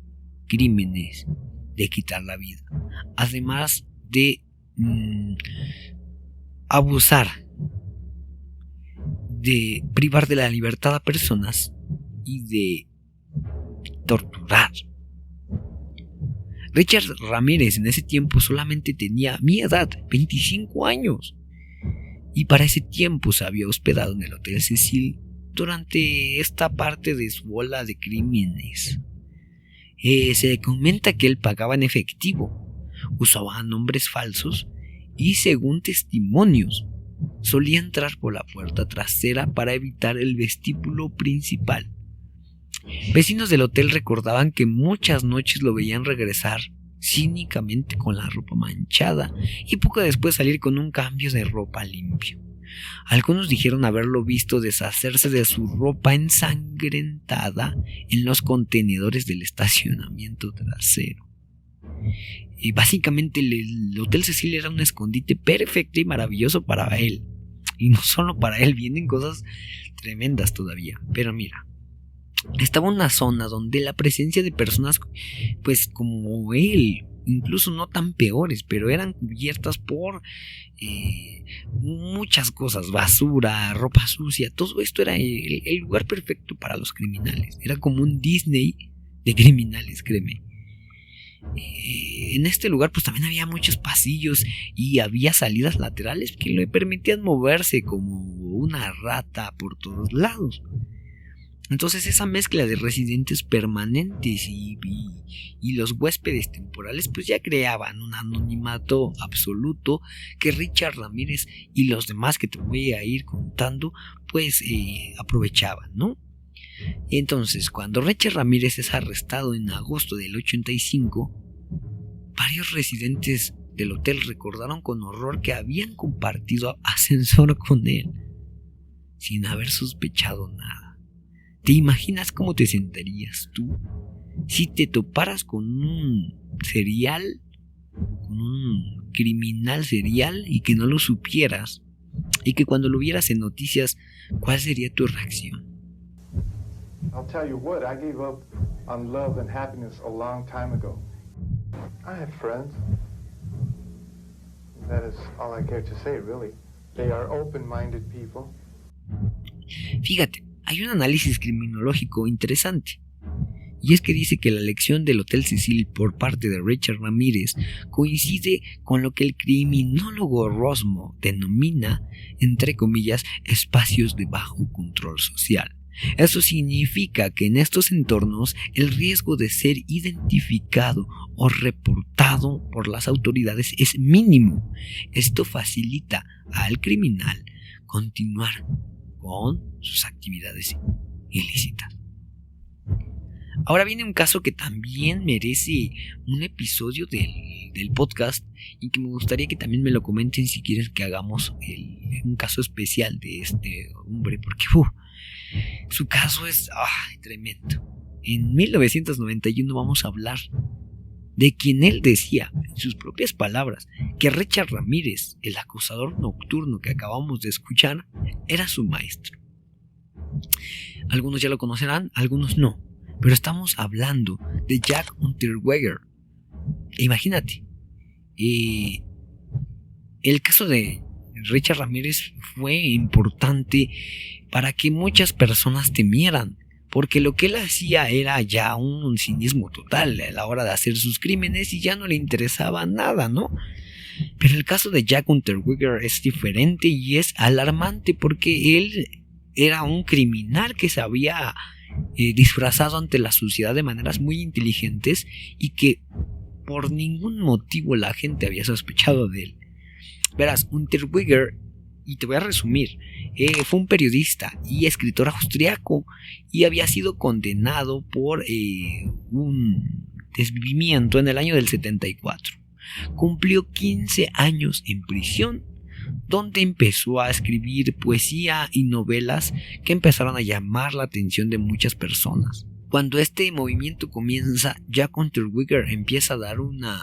crímenes de quitar la vida, además de abusar, de privar de la libertad a personas y de torturar. Richard Ramírez en ese tiempo solamente tenía mi edad, 25 años, y para ese tiempo se había hospedado en el Hotel Cecil durante esta parte de su ola de crímenes. Se comenta que él pagaba en efectivo, usaba nombres falsos y, según testimonios, solía entrar por la puerta trasera para evitar el vestíbulo principal. Vecinos del hotel recordaban que muchas noches lo veían regresar cínicamente con la ropa manchada y poco después salir con un cambio de ropa limpio. Algunos dijeron haberlo visto deshacerse de su ropa ensangrentada en los contenedores del estacionamiento trasero. Y básicamente el Hotel Cecil era un escondite perfecto y maravilloso para él. Y no solo para él, vienen cosas tremendas todavía. Pero mira, estaba una zona donde la presencia de personas pues como él, incluso no tan peores, pero eran cubiertas por muchas cosas, basura, ropa sucia. Todo esto era el lugar perfecto para los criminales. Era como un Disney de criminales, créeme. En este lugar pues también había muchos pasillos y había salidas laterales que le permitían moverse como una rata por todos lados. Entonces esa mezcla de residentes permanentes y los huéspedes temporales pues ya creaban un anonimato absoluto que Richard Ramírez y los demás que te voy a ir contando pues aprovechaban, ¿no? Entonces, cuando Richard Ramírez es arrestado en agosto del 85, varios residentes del hotel recordaron con horror que habían compartido ascensor con él, sin haber sospechado nada. ¿Te imaginas cómo te sentirías tú si te toparas con un criminal serial y que no lo supieras? Y que cuando lo vieras en noticias, ¿cuál sería tu reacción? I'll tell you what, I gave up on love and happiness a long time ago. I have friends. That is all I care to say, really. They are open-minded people. Fíjate, hay un análisis criminológico interesante. Y es que dice que la elección del Hotel Cecil por parte de Richard Ramírez coincide con lo que el criminólogo Rosmo denomina, entre comillas, espacios de bajo control social. Eso significa que en estos entornos el riesgo de ser identificado o reportado por las autoridades es mínimo. Esto facilita al criminal continuar con sus actividades ilícitas. Ahora viene un caso que también merece un episodio del podcast y que me gustaría que también me lo comenten si quieren que hagamos un caso especial de este hombre, porque su caso es tremendo. En 1991 vamos a hablar de quien él decía, en sus propias palabras, que Richard Ramírez, el acosador nocturno que acabamos de escuchar, era su maestro. Algunos ya lo conocerán, algunos no. Pero estamos hablando de Jack Unterweger. Imagínate, el caso de Richard Ramírez fue importante para que muchas personas temieran, porque lo que él hacía era ya un cinismo total a la hora de hacer sus crímenes y ya no le interesaba nada, ¿no? Pero el caso de Jack Unterweger es diferente y es alarmante porque él era un criminal que se había disfrazado ante la sociedad de maneras muy inteligentes y que por ningún motivo la gente había sospechado de él. Verás, Unterweger, y te voy a resumir, fue un periodista y escritor austriaco y había sido condenado por un desvivimiento en el año del 74. Cumplió 15 años en prisión, donde empezó a escribir poesía y novelas que empezaron a llamar la atención de muchas personas. Cuando este movimiento comienza, Jack Unterweger empieza a dar una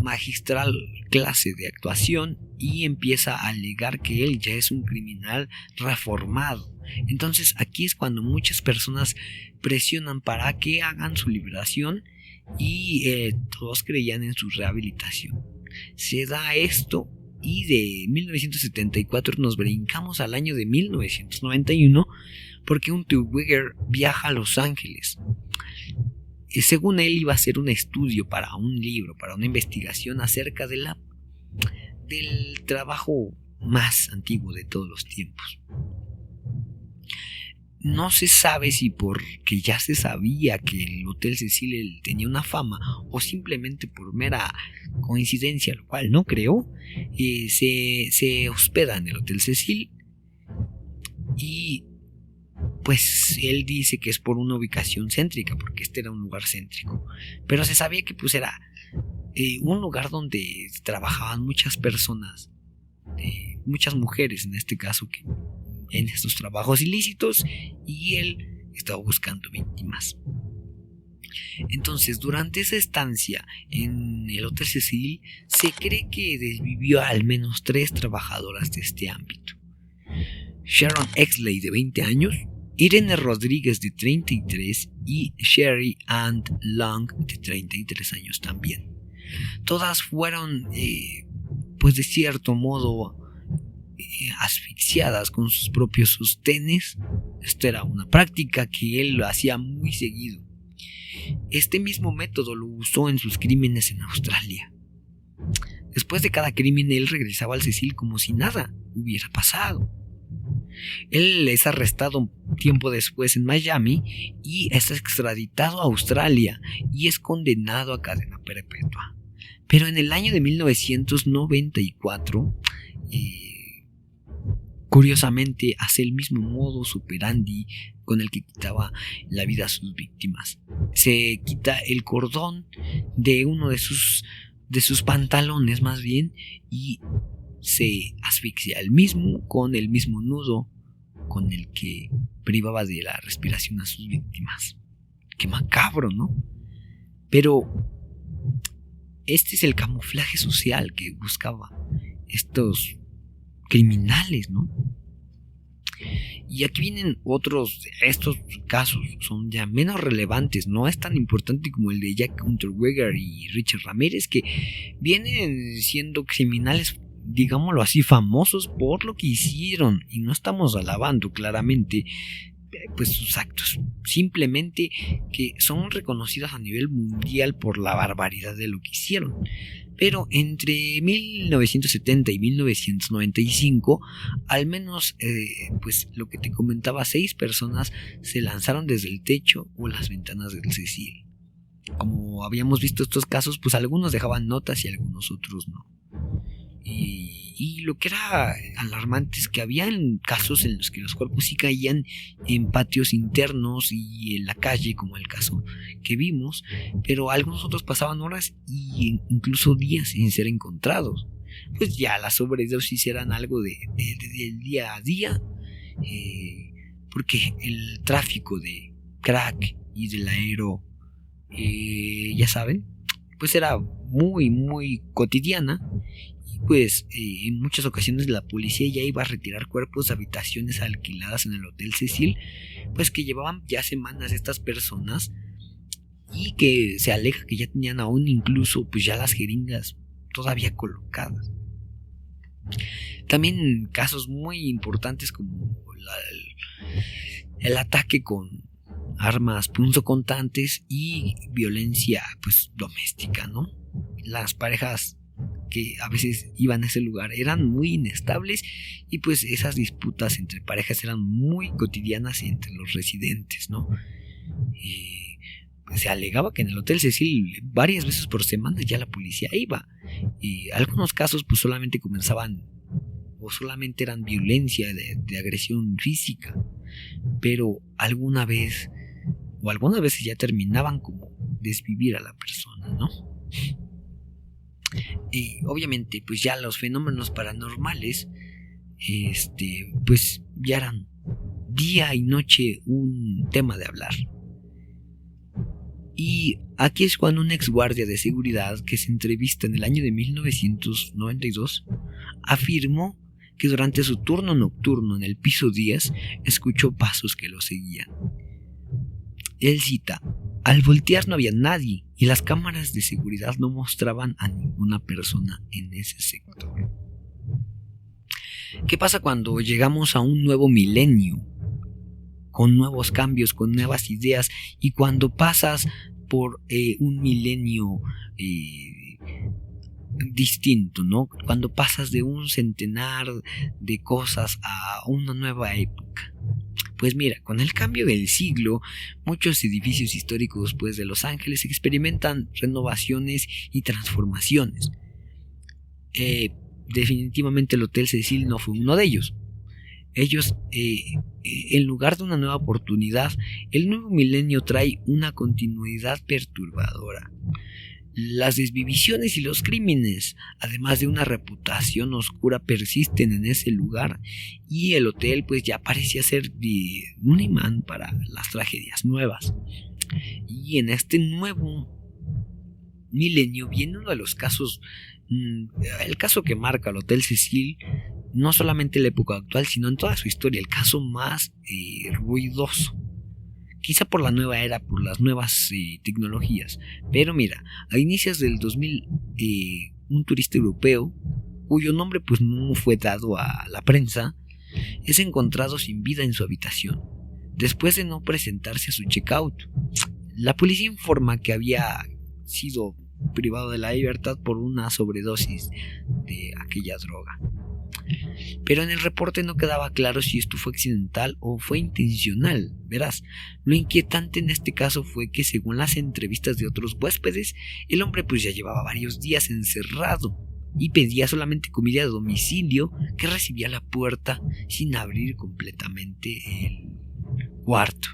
magistral clase de actuación y empieza a alegar que él ya es un criminal reformado. Entonces aquí es cuando muchas personas presionan para que hagan su liberación y todos creían en su rehabilitación. Se da esto y de 1974 nos brincamos al año de 1991 porque Unterweger viaja a Los Ángeles. Según él iba a hacer un estudio para un libro, para una investigación acerca del trabajo más antiguo de todos los tiempos. No se sabe si porque ya se sabía que el Hotel Cecil tenía una fama o simplemente por mera coincidencia, lo cual no creo, se hospeda en el Hotel Cecil y pues él dice que es por una ubicación céntrica, porque este era un lugar céntrico, pero se sabía que pues era un lugar donde trabajaban muchas personas, muchas mujeres en este caso, que en estos trabajos ilícitos, y él estaba buscando víctimas. Entonces, durante esa estancia en el Hotel Cecil, se cree que desvivió a al menos 3 trabajadoras de este ámbito: Sharon Exley, de 20 años, Irene Rodríguez, de 33, y Sherry Ann Long, de 33 años también. Todas fueron, pues de cierto modo, asfixiadas con sus propios sostenes. Esto era una práctica que él lo hacía muy seguido. Este mismo método lo usó en sus crímenes en Australia. Después de cada crimen, él regresaba al Cecil como si nada hubiera pasado. Él es arrestado tiempo después en Miami y es extraditado a Australia y es condenado a cadena perpetua. Pero en el año de 1994, curiosamente, hace el mismo modus operandi con el que quitaba la vida a sus víctimas. Se quita el cordón de uno de sus pantalones, más bien, y se asfixia el mismo con el mismo nudo con el que privaba de la respiración a sus víctimas. Qué macabro, ¿no? Pero este es el camuflaje social que buscaba estos criminales, ¿no? Y aquí vienen otros. Estos casos son ya menos relevantes, no es tan importante como el de Jack Unterweger y Richard Ramírez, que vienen siendo criminales, digámoslo así, famosos por lo que hicieron, y no estamos alabando claramente pues sus actos, simplemente que son reconocidos a nivel mundial por la barbaridad de lo que hicieron. Pero entre 1970 y 1995, al menos, pues lo que te comentaba, 6 personas se lanzaron desde el techo o las ventanas del Cecil. Como habíamos visto estos casos, pues algunos dejaban notas y algunos otros no. Y lo que era alarmante es que habían casos en los que los cuerpos sí caían en patios internos y en la calle, como el caso que vimos, pero algunos otros pasaban horas y incluso días sin ser encontrados. Pues ya las sobredosis eran algo del día a día, porque el tráfico de crack y del aero, ya saben, pues era muy muy cotidiana. Pues en muchas ocasiones la policía ya iba a retirar cuerpos de habitaciones alquiladas en el Hotel Cecil, pues que llevaban ya semanas estas personas, y que se alega que ya tenían aún incluso pues ya las jeringas todavía colocadas. También casos muy importantes como el ataque con armas punzocortantes y violencia pues doméstica, ¿no? Las parejas que a veces iban a ese lugar eran muy inestables y pues esas disputas entre parejas eran muy cotidianas entre los residentes, ¿no? Se alegaba que en el Hotel Cecil varias veces por semana ya la policía iba, y algunos casos pues solamente comenzaban o solamente eran violencia de agresión física, pero algunas veces ya terminaban como desvivir a la persona, ¿no? Y obviamente pues ya los fenómenos paranormales pues ya eran día y noche un tema de hablar. Y aquí es cuando un ex guardia de seguridad que se entrevista en el año de 1992 afirmó que durante su turno nocturno en el piso 10 escuchó pasos que lo seguían. Él cita: al voltear no había nadie y las cámaras de seguridad no mostraban a ninguna persona en ese sector. ¿Qué pasa cuando llegamos a un nuevo milenio? Con nuevos cambios, con nuevas ideas, y cuando pasas por un milenio distinto, ¿no? Cuando pasas de un centenar de cosas a una nueva época. Pues mira, con el cambio del siglo, muchos edificios históricos pues, de Los Ángeles experimentan renovaciones y transformaciones. Definitivamente el Hotel Cecil no fue uno de ellos. Ellos, en lugar de una nueva oportunidad, el nuevo milenio trae una continuidad perturbadora. Las desvivisiones y los crímenes, además de una reputación oscura, persisten en ese lugar, y el hotel pues ya parecía ser un imán para las tragedias nuevas. Y en este nuevo milenio viene uno de los casos, el caso que marca el Hotel Cecil, no solamente en la época actual, sino en toda su historia, el caso más ruidoso. Quizá por la nueva era, por las nuevas tecnologías. Pero mira, a inicios del 2000, un turista europeo, cuyo nombre pues no fue dado a la prensa, es encontrado sin vida en su habitación, después de no presentarse a su checkout. La policía informa que había sido privado de la libertad por una sobredosis de aquella droga. Pero en el reporte no quedaba claro si esto fue accidental o fue intencional. Verás, lo inquietante en este caso fue que según las entrevistas de otros huéspedes, el hombre pues ya llevaba varios días encerrado y pedía solamente comida de domicilio que recibía a la puerta sin abrir completamente el cuarto.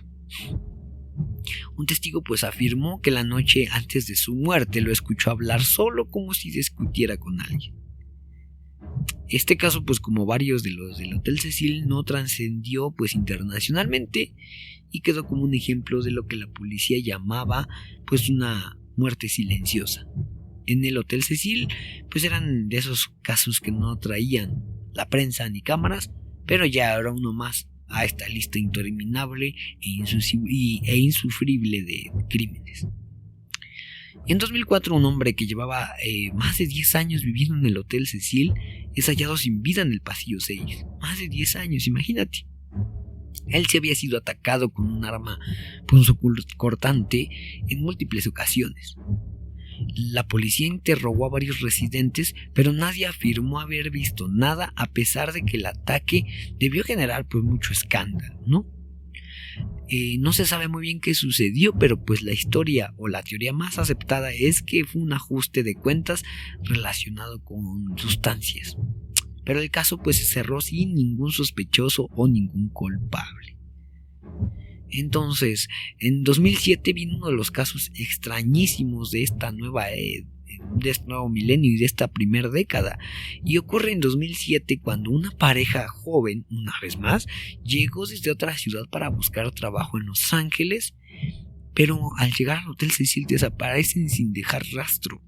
Un testigo pues afirmó que la noche antes de su muerte lo escuchó hablar solo como si discutiera con alguien. Este caso, pues como varios de los del Hotel Cecil, no trascendió pues internacionalmente y quedó como un ejemplo de lo que la policía llamaba pues una muerte silenciosa. En el Hotel Cecil pues eran de esos casos que no traían la prensa ni cámaras, pero ya era uno más a esta lista interminable e insufrible de crímenes. En 2004, un hombre que llevaba más de 10 años viviendo en el Hotel Cecil es hallado sin vida en el pasillo 6. Más de 10 años, imagínate. Él se había sido atacado con un arma punzocortante en múltiples ocasiones. La policía interrogó a varios residentes, pero nadie afirmó haber visto nada, a pesar de que el ataque debió generar pues mucho escándalo, ¿no? No se sabe muy bien qué sucedió, pero pues la historia o la teoría más aceptada es que fue un ajuste de cuentas relacionado con sustancias. Pero el caso pues se cerró sin ningún sospechoso o ningún culpable. Entonces, en 2007 vino uno de los casos extrañísimos de esta de este nuevo milenio y de esta primera década, y ocurre en 2007 cuando una pareja joven, una vez más, llegó desde otra ciudad para buscar trabajo en Los Ángeles, pero al llegar al Hotel Cecil desaparecen sin dejar rastro.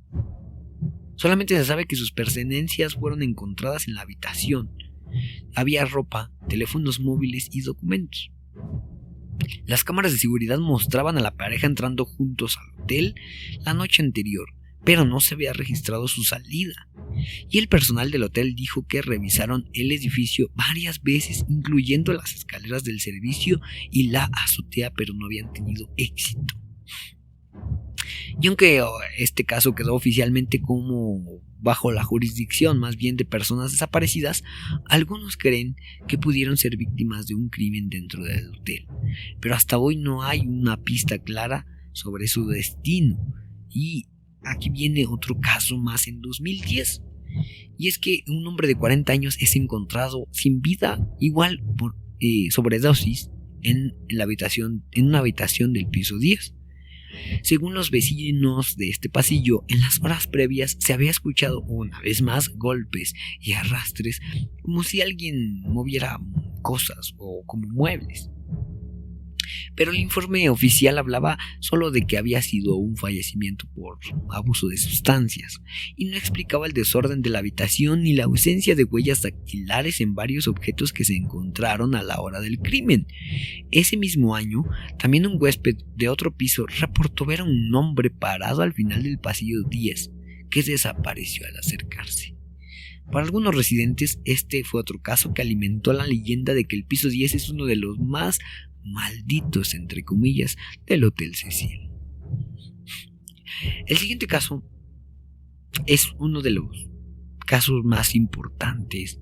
Solamente se sabe que sus pertenencias fueron encontradas en la habitación. Había ropa, teléfonos móviles y documentos. Las cámaras de seguridad mostraban a la pareja entrando juntos al hotel la noche anterior, pero no se había registrado su salida. y el personal del hotel dijo que revisaron el edificio varias veces, incluyendo las escaleras del servicio y la azotea, pero no habían tenido éxito. Y aunque este caso quedó oficialmente como bajo la jurisdicción más bien de personas desaparecidas, algunos creen que pudieron ser víctimas de un crimen dentro del hotel, pero hasta hoy no hay una pista clara sobre su destino. Y aquí viene otro caso más en 2010, y es que un hombre de 40 años es encontrado sin vida, igual por sobredosis, en una habitación del piso 10. Según los vecinos de este pasillo, en las horas previas se había escuchado una vez más golpes y arrastres, como si alguien moviera cosas o como muebles. Pero el informe oficial hablaba solo de que había sido un fallecimiento por abuso de sustancias y no explicaba el desorden de la habitación ni la ausencia de huellas dactilares en varios objetos que se encontraron a la hora del crimen. Ese mismo año, también un huésped de otro piso reportó ver a un hombre parado al final del pasillo 10 que desapareció al acercarse. Para algunos residentes, este fue otro caso que alimentó la leyenda de que el piso 10 es uno de los más malditos, entre comillas, del Hotel Cecil. El siguiente caso es uno de los casos más importantes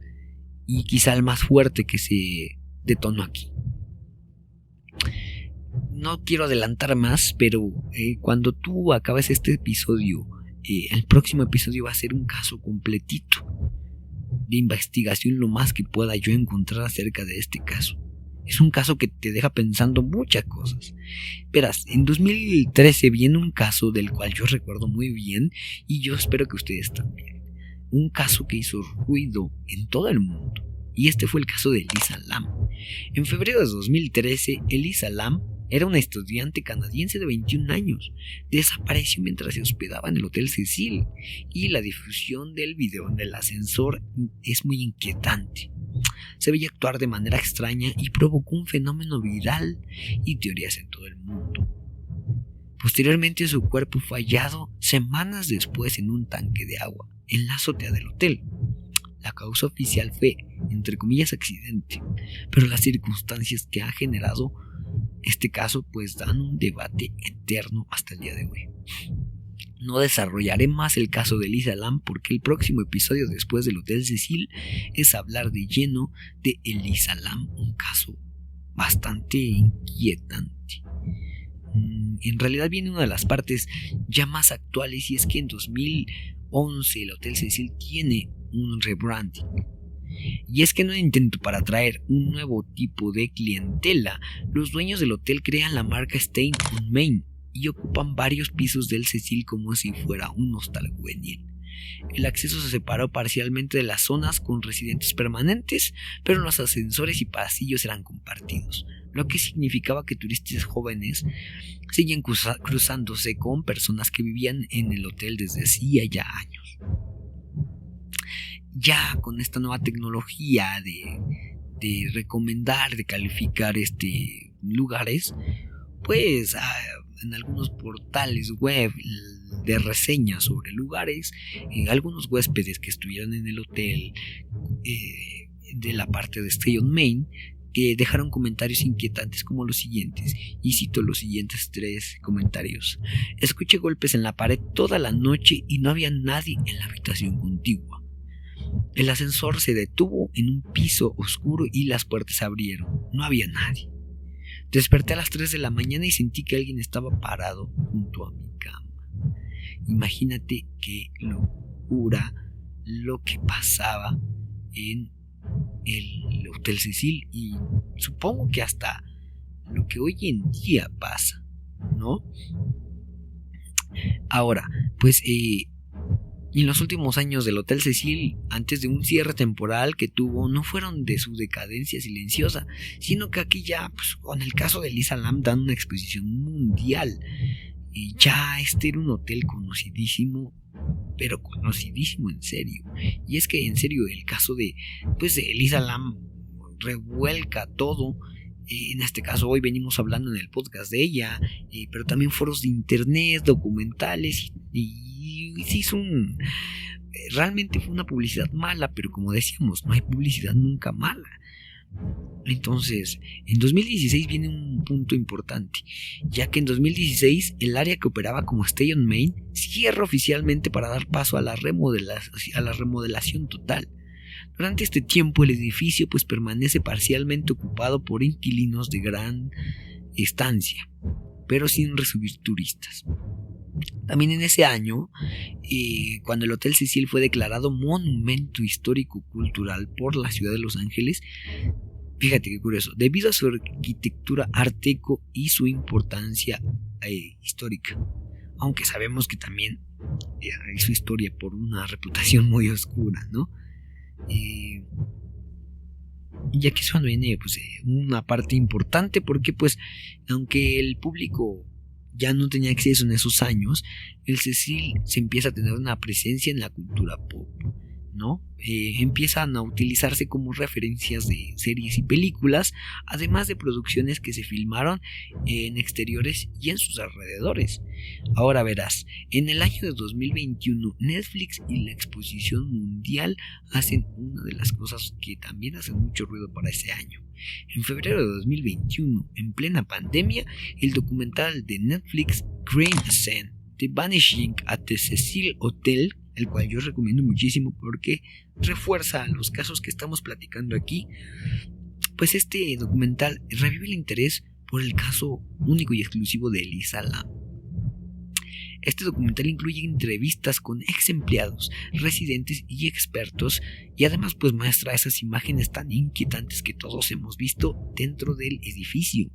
y quizá el más fuerte que se detonó aquí. No quiero adelantar más, pero cuando tú acabes este episodio, el próximo episodio va a ser un caso completito de investigación, lo más que pueda yo encontrar acerca de este caso. Es un caso que te deja pensando muchas cosas. Verás, en 2013 viene un caso del cual yo recuerdo muy bien y yo espero que ustedes también. Un caso que hizo ruido en todo el mundo. Y este fue el caso de Elisa Lam. En febrero de 2013, Elisa Lam era una estudiante canadiense de 21 años. Desapareció mientras se hospedaba en el Hotel Cecil. Y la difusión del video en el ascensor es muy inquietante. Se veía actuar de manera extraña y provocó un fenómeno viral y teorías en todo el mundo. Posteriormente, su cuerpo fue hallado semanas después en un tanque de agua en la azotea del hotel. La causa oficial fue, entre comillas, accidente, pero las circunstancias que ha generado este caso pues dan un debate eterno hasta el día de hoy. No desarrollaré más el caso de Elisa Lam porque el próximo episodio después del Hotel Cecil es hablar de lleno de Elisa Lam, un caso bastante inquietante. En realidad viene una de las partes ya más actuales, y es que en 2011 el Hotel Cecil tiene un rebranding. Y es que en un intento para atraer un nuevo tipo de clientela, los dueños del hotel crean la marca Stay on Main y ocupan varios pisos del Cecil como si fuera un hostal juvenil. El acceso se separó parcialmente de las zonas con residentes permanentes, pero los ascensores y pasillos eran compartidos, lo que significaba que turistas jóvenes seguían cruzándose con personas que vivían en el hotel desde hacía ya años. Ya con esta nueva tecnología de recomendar, de calificar lugares, pues en algunos portales web de reseñas sobre lugares, algunos huéspedes que estuvieron en el hotel de la parte de Stay on Main, que dejaron comentarios inquietantes como los siguientes, y cito los siguientes 3 comentarios. Escuché golpes en la pared toda la noche y no había nadie en la habitación contigua. El ascensor se detuvo en un piso oscuro y las puertas se abrieron. No había nadie. Desperté a las 3 de la mañana y sentí que alguien estaba parado junto a mi cama. Imagínate qué locura lo que pasaba en el Hotel Cecil, y supongo que hasta lo que hoy en día pasa, ¿no? Ahora, pues en los últimos años del Hotel Cecil, antes de un cierre temporal que tuvo, no fueron de su decadencia silenciosa, sino que aquí ya, pues, con el caso de Elisa Lam, dan una exposición mundial. Y ya era un hotel conocidísimo, pero conocidísimo en serio. Y es que en serio el caso de Elisa Lam revuelca todo. En este caso hoy venimos hablando en el podcast de ella, pero también foros de internet, documentales, y se hizo realmente fue una publicidad mala, pero como decíamos, no hay publicidad nunca mala. Entonces, en 2016 viene un punto importante, ya que en 2016 el área que operaba como Stay on Main cierra oficialmente para dar paso a la remodelación total. Durante este tiempo el edificio pues permanece parcialmente ocupado por inquilinos de gran estancia, pero sin recibir turistas. También en ese año, cuando el Hotel Cecil fue declarado Monumento Histórico Cultural por la ciudad de Los Ángeles, fíjate qué curioso, debido a su arquitectura art deco y su importancia histórica, aunque sabemos que también hizo historia por una reputación muy oscura, ¿no? Y aquí es cuando viene pues, una parte importante, porque pues aunque el público ya no tenía acceso en esos años, el Cecil se empieza a tener una presencia en la cultura pop, ¿no? Empiezan a utilizarse como referencias de series y películas, además de producciones que se filmaron en exteriores y en sus alrededores. Ahora verás, en el año de 2021 Netflix y la exposición mundial hacen una de las cosas que también hacen mucho ruido para ese año. En febrero de 2021, en plena pandemia, el documental de Netflix Green Scene, The Vanishing at the Cecil Hotel, el cual yo recomiendo muchísimo porque refuerza los casos que estamos platicando aquí, pues este documental revive el interés por el caso único y exclusivo de Elisa Lam. Este documental incluye entrevistas con ex empleados, residentes y expertos, y además pues muestra esas imágenes tan inquietantes que todos hemos visto dentro del edificio.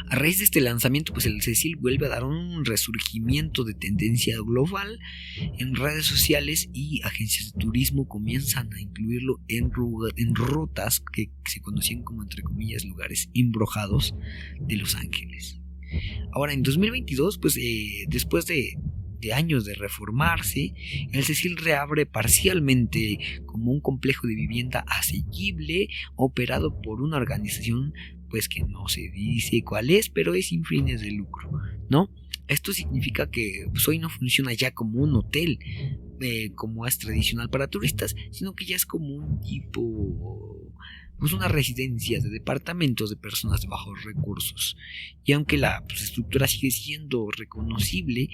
A raíz de este lanzamiento, pues el Cecil vuelve a dar un resurgimiento de tendencia global en redes sociales, y agencias de turismo comienzan a incluirlo en rutas que se conocían como, entre comillas, lugares embrujados de Los Ángeles. Ahora, en 2022, pues después de años de reformarse, el Cecil reabre parcialmente como un complejo de vivienda asequible operado por una organización pues que no se dice cuál es, pero es sin fines de lucro, ¿no? Esto significa que pues, hoy no funciona ya como un hotel como es tradicional para turistas, sino que ya es como un tipo, pues una residencia de departamentos de personas de bajos recursos. Y aunque la estructura sigue siendo reconocible,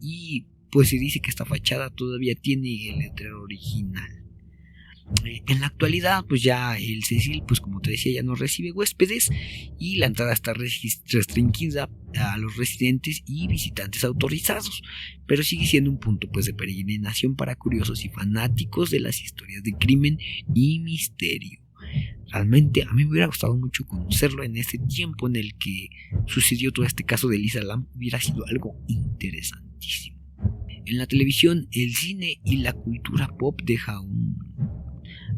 y pues se dice que esta fachada todavía tiene el letrero original. En la actualidad pues ya el Cecil, pues como te decía, ya no recibe huéspedes, y la entrada está restringida a los residentes y visitantes autorizados, pero sigue siendo un punto pues de peregrinación para curiosos y fanáticos de las historias de crimen y misterio. Realmente a mí me hubiera gustado mucho conocerlo en este tiempo en el que sucedió todo este caso de Elisa Lam. Hubiera sido algo interesantísimo. En la televisión, el cine y la cultura pop deja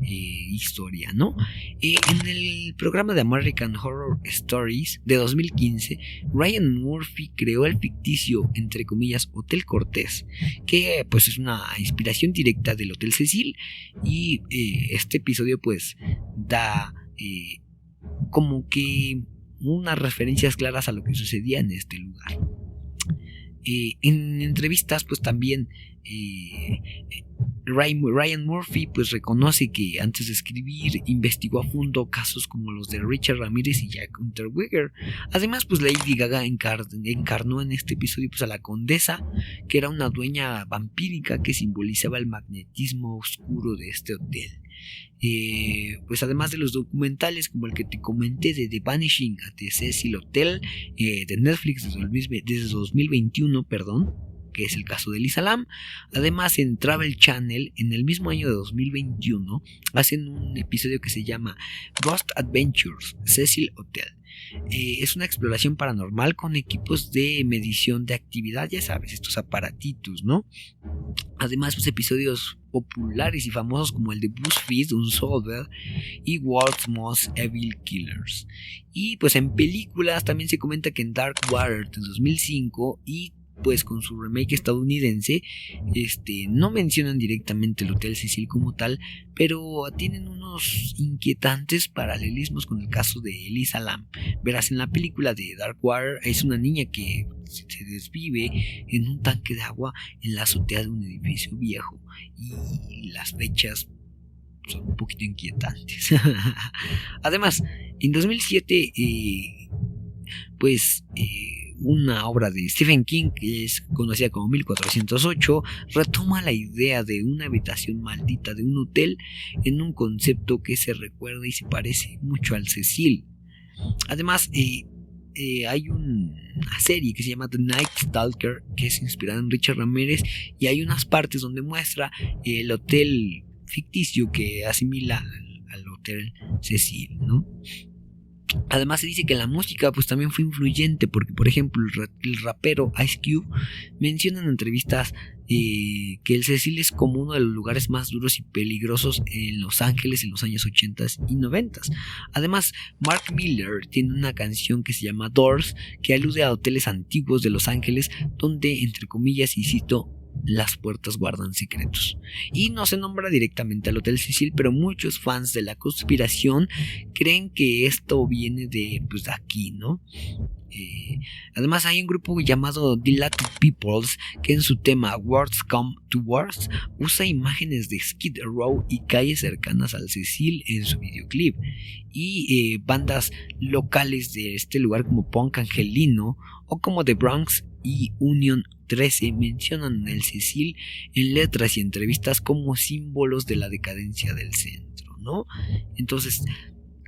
historia, ¿no? En el programa de American Horror Stories de 2015, Ryan Murphy creó el ficticio, entre comillas, Hotel Cortés, que pues es una inspiración directa del Hotel Cecil, y este episodio pues da como que unas referencias claras a lo que sucedía en este lugar. En entrevistas pues también Ryan Murphy pues reconoce que antes de escribir investigó a fondo casos como los de Richard Ramírez y Jack Unterweger. Además pues Lady Gaga encarnó en este episodio pues a la condesa, que era una dueña vampírica que simbolizaba el magnetismo oscuro de este hotel. Pues además de los documentales como el que te comenté de The Vanishing at the Cecil Hotel de Netflix desde 2021, que es el caso de Elisa Lam. Además, en Travel Channel, en el mismo año de 2021, hacen un episodio que se llama Ghost Adventures Cecil Hotel. Es una exploración paranormal con equipos de medición de actividad, ya sabes, estos aparatitos, ¿no? Además, pues episodios populares y famosos como el de BuzzFeed Unsolved y World's Most Evil Killers. Y pues en películas también se comenta que en Dark Water de 2005 y pues con su remake estadounidense, no mencionan directamente el Hotel Cecil como tal, pero tienen unos inquietantes paralelismos con el caso de Elisa Lam. Verás, en la película de Darkwater es una niña que se desvive en un tanque de agua en la azotea de un edificio viejo, y las fechas son un poquito inquietantes. Además, en 2007, una obra de Stephen King, que es conocida como 1408, retoma la idea de una habitación maldita de un hotel en un concepto que se recuerda y se parece mucho al Cecil. Además, hay una serie que se llama The Night Stalker, que es inspirada en Richard Ramírez, y hay unas partes donde muestra el hotel ficticio que asimila al Hotel Cecil, ¿no? Además se dice que la música pues también fue influyente, porque por ejemplo el rapero Ice Cube menciona en entrevistas que el Cecil es como uno de los lugares más duros y peligrosos en Los Ángeles en los años 80 y 90. Además, Mark Miller tiene una canción que se llama Doors, que alude a hoteles antiguos de Los Ángeles donde, entre comillas, y cito, las puertas guardan secretos. Y no se nombra directamente al Hotel Cecil, pero muchos fans de la conspiración creen que esto viene de aquí, ¿no? Además hay un grupo llamado Dilated Peoples que en su tema Words Come to Words usa imágenes de Skid Row y calles cercanas al Cecil en su videoclip, y bandas locales de este lugar como Punk Angelino o como The Bronx y Union 13 mencionan el Cecil en letras y entrevistas como símbolos de la decadencia del centro, ¿no? Entonces,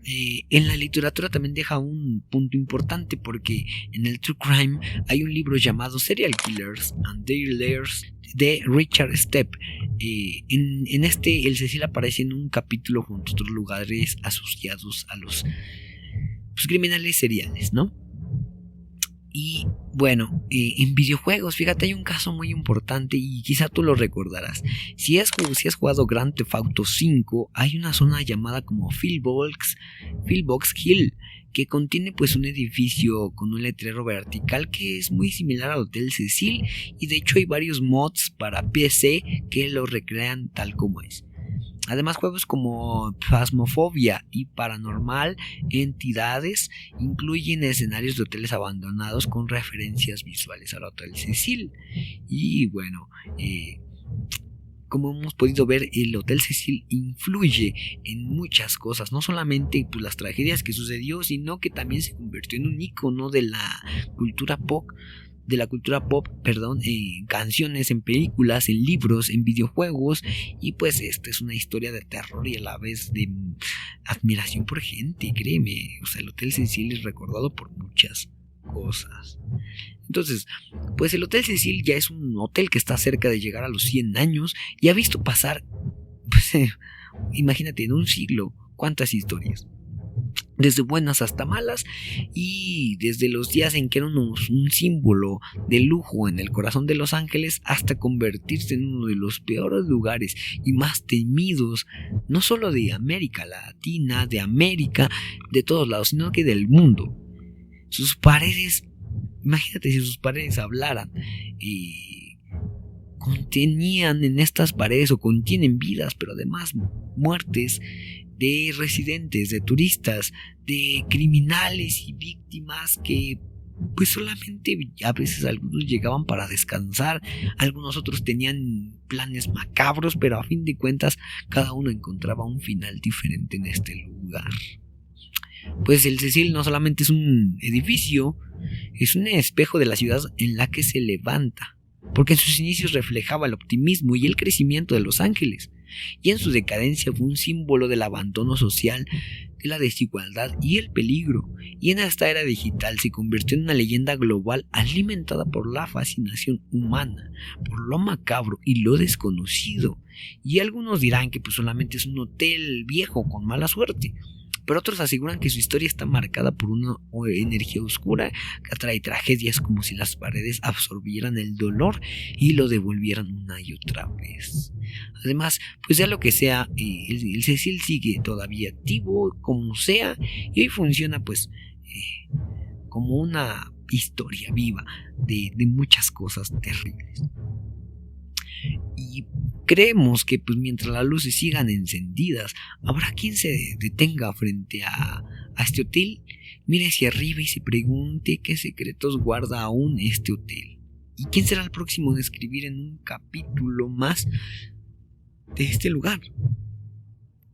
en la literatura también deja un punto importante, porque en el True Crime hay un libro llamado Serial Killers and Their Lairs de Richard Stepp. En este el Cecil aparece en un capítulo junto a otros lugares asociados a los criminales seriales, ¿no? Y bueno, en videojuegos, fíjate, hay un caso muy importante y quizá tú lo recordarás. Si has jugado Grand Theft Auto 5, hay una zona llamada como Pillbox Hill, que contiene pues un edificio con un letrero vertical que es muy similar al Hotel Cecil, y de hecho hay varios mods para PC que lo recrean tal como es. Además, juegos como Phasmophobia y Paranormal Entidades incluyen escenarios de hoteles abandonados con referencias visuales al Hotel Cecil. Y bueno, como hemos podido ver, el Hotel Cecil influye en muchas cosas, no solamente pues, las tragedias que sucedió, sino que también se convirtió en un icono de la cultura pop, en canciones, en películas, en libros, en videojuegos. Y pues esta es una historia de terror y a la vez de admiración por gente, créeme. O sea, el Hotel Cecil es recordado por muchas cosas. Entonces, pues el Hotel Cecil ya es un hotel que está cerca de llegar a los 100 años y ha visto pasar, pues, imagínate, en un siglo, cuántas historias. Desde buenas hasta malas, y desde los días en que era un símbolo de lujo en el corazón de Los Ángeles hasta convertirse en uno de los peores lugares y más temidos, no solo de América Latina, de América, de todos lados, sino que del mundo. Sus paredes, imagínate si sus paredes hablaran, contenían en estas paredes, o contienen vidas, pero además muertes de residentes, de turistas, de criminales y víctimas que pues solamente a veces algunos llegaban para descansar, algunos otros tenían planes macabros, pero a fin de cuentas cada uno encontraba un final diferente en este lugar. Pues el Cecil no solamente es un edificio, es un espejo de la ciudad en la que se levanta, porque en sus inicios reflejaba el optimismo y el crecimiento de Los Ángeles, y en su decadencia fue un símbolo del abandono social, de la desigualdad y el peligro, y en esta era digital se convirtió en una leyenda global alimentada por la fascinación humana, por lo macabro y lo desconocido. Y algunos dirán que pues solamente es un hotel viejo con mala suerte, pero otros aseguran que su historia está marcada por una energía oscura que atrae tragedias, como si las paredes absorbieran el dolor y lo devolvieran una y otra vez. Además, pues sea lo que sea, el Cecil sigue todavía activo, como sea, y hoy funciona pues como una historia viva de muchas cosas terribles. Y creemos que pues mientras las luces sigan encendidas, habrá quien se detenga frente a este hotel, mire hacia arriba y se pregunte qué secretos guarda aún este hotel. ¿Y quién será el próximo en escribir en un capítulo más de este lugar?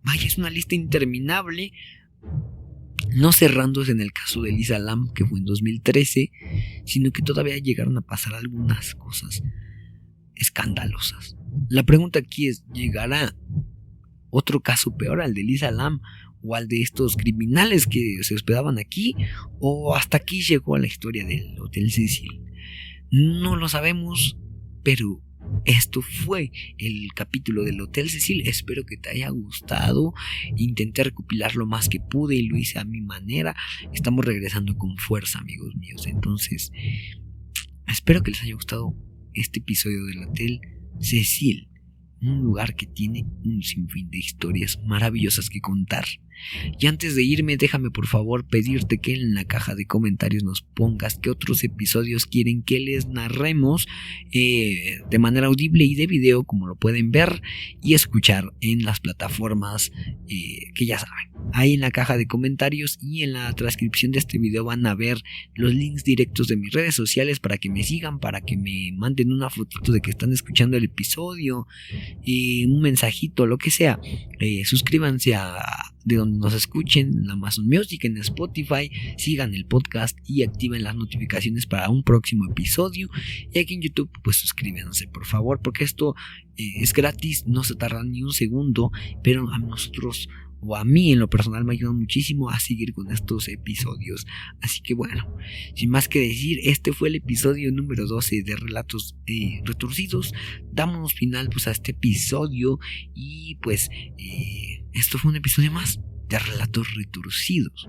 Vaya, es una lista interminable, no cerrándose en el caso de Elisa Lam, que fue en 2013, sino que todavía llegaron a pasar algunas cosas escandalosas. La pregunta aquí es, ¿llegará otro caso peor al de Elisa Lam o al de estos criminales que se hospedaban aquí? ¿O hasta aquí llegó la historia del Hotel Cecil? No lo sabemos, pero esto fue el capítulo del Hotel Cecil. Espero que te haya gustado. Intenté recopilar lo más que pude y lo hice a mi manera. Estamos regresando con fuerza, amigos míos. Entonces, espero que les haya gustado este episodio del Hotel Cecil, un lugar que tiene un sinfín de historias maravillosas que contar. Y antes de irme, déjame por favor pedirte que en la caja de comentarios nos pongas qué otros episodios quieren que les narremos de manera audible y de video, como lo pueden ver y escuchar en las plataformas que ya saben. Ahí en la caja de comentarios y en la transcripción de este video van a ver los links directos de mis redes sociales para que me sigan, para que me manden una fotito de que están escuchando el episodio, un mensajito, lo que sea. Suscríbanse de donde nos escuchen, en Amazon Music, en Spotify, sigan el podcast y activen las notificaciones para un próximo episodio. Y aquí en YouTube, pues suscríbanse por favor, porque esto es gratis, no se tarda ni un segundo, pero a nosotros o a mí en lo personal me ayuda muchísimo a seguir con estos episodios. Así que bueno, sin más que decir, este fue el episodio número 12 de Relatos Retorcidos. Damos final pues a este episodio y pues esto fue un episodio más de Relatos Retorcidos,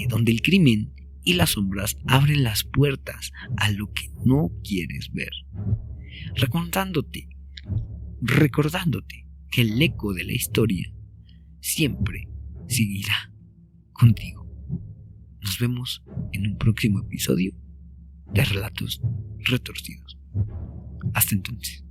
donde el crimen y las sombras abren las puertas a lo que no quieres ver, recordándote que el eco de la historia siempre seguirá contigo. Nos vemos en un próximo episodio de Relatos Retorcidos. Hasta entonces.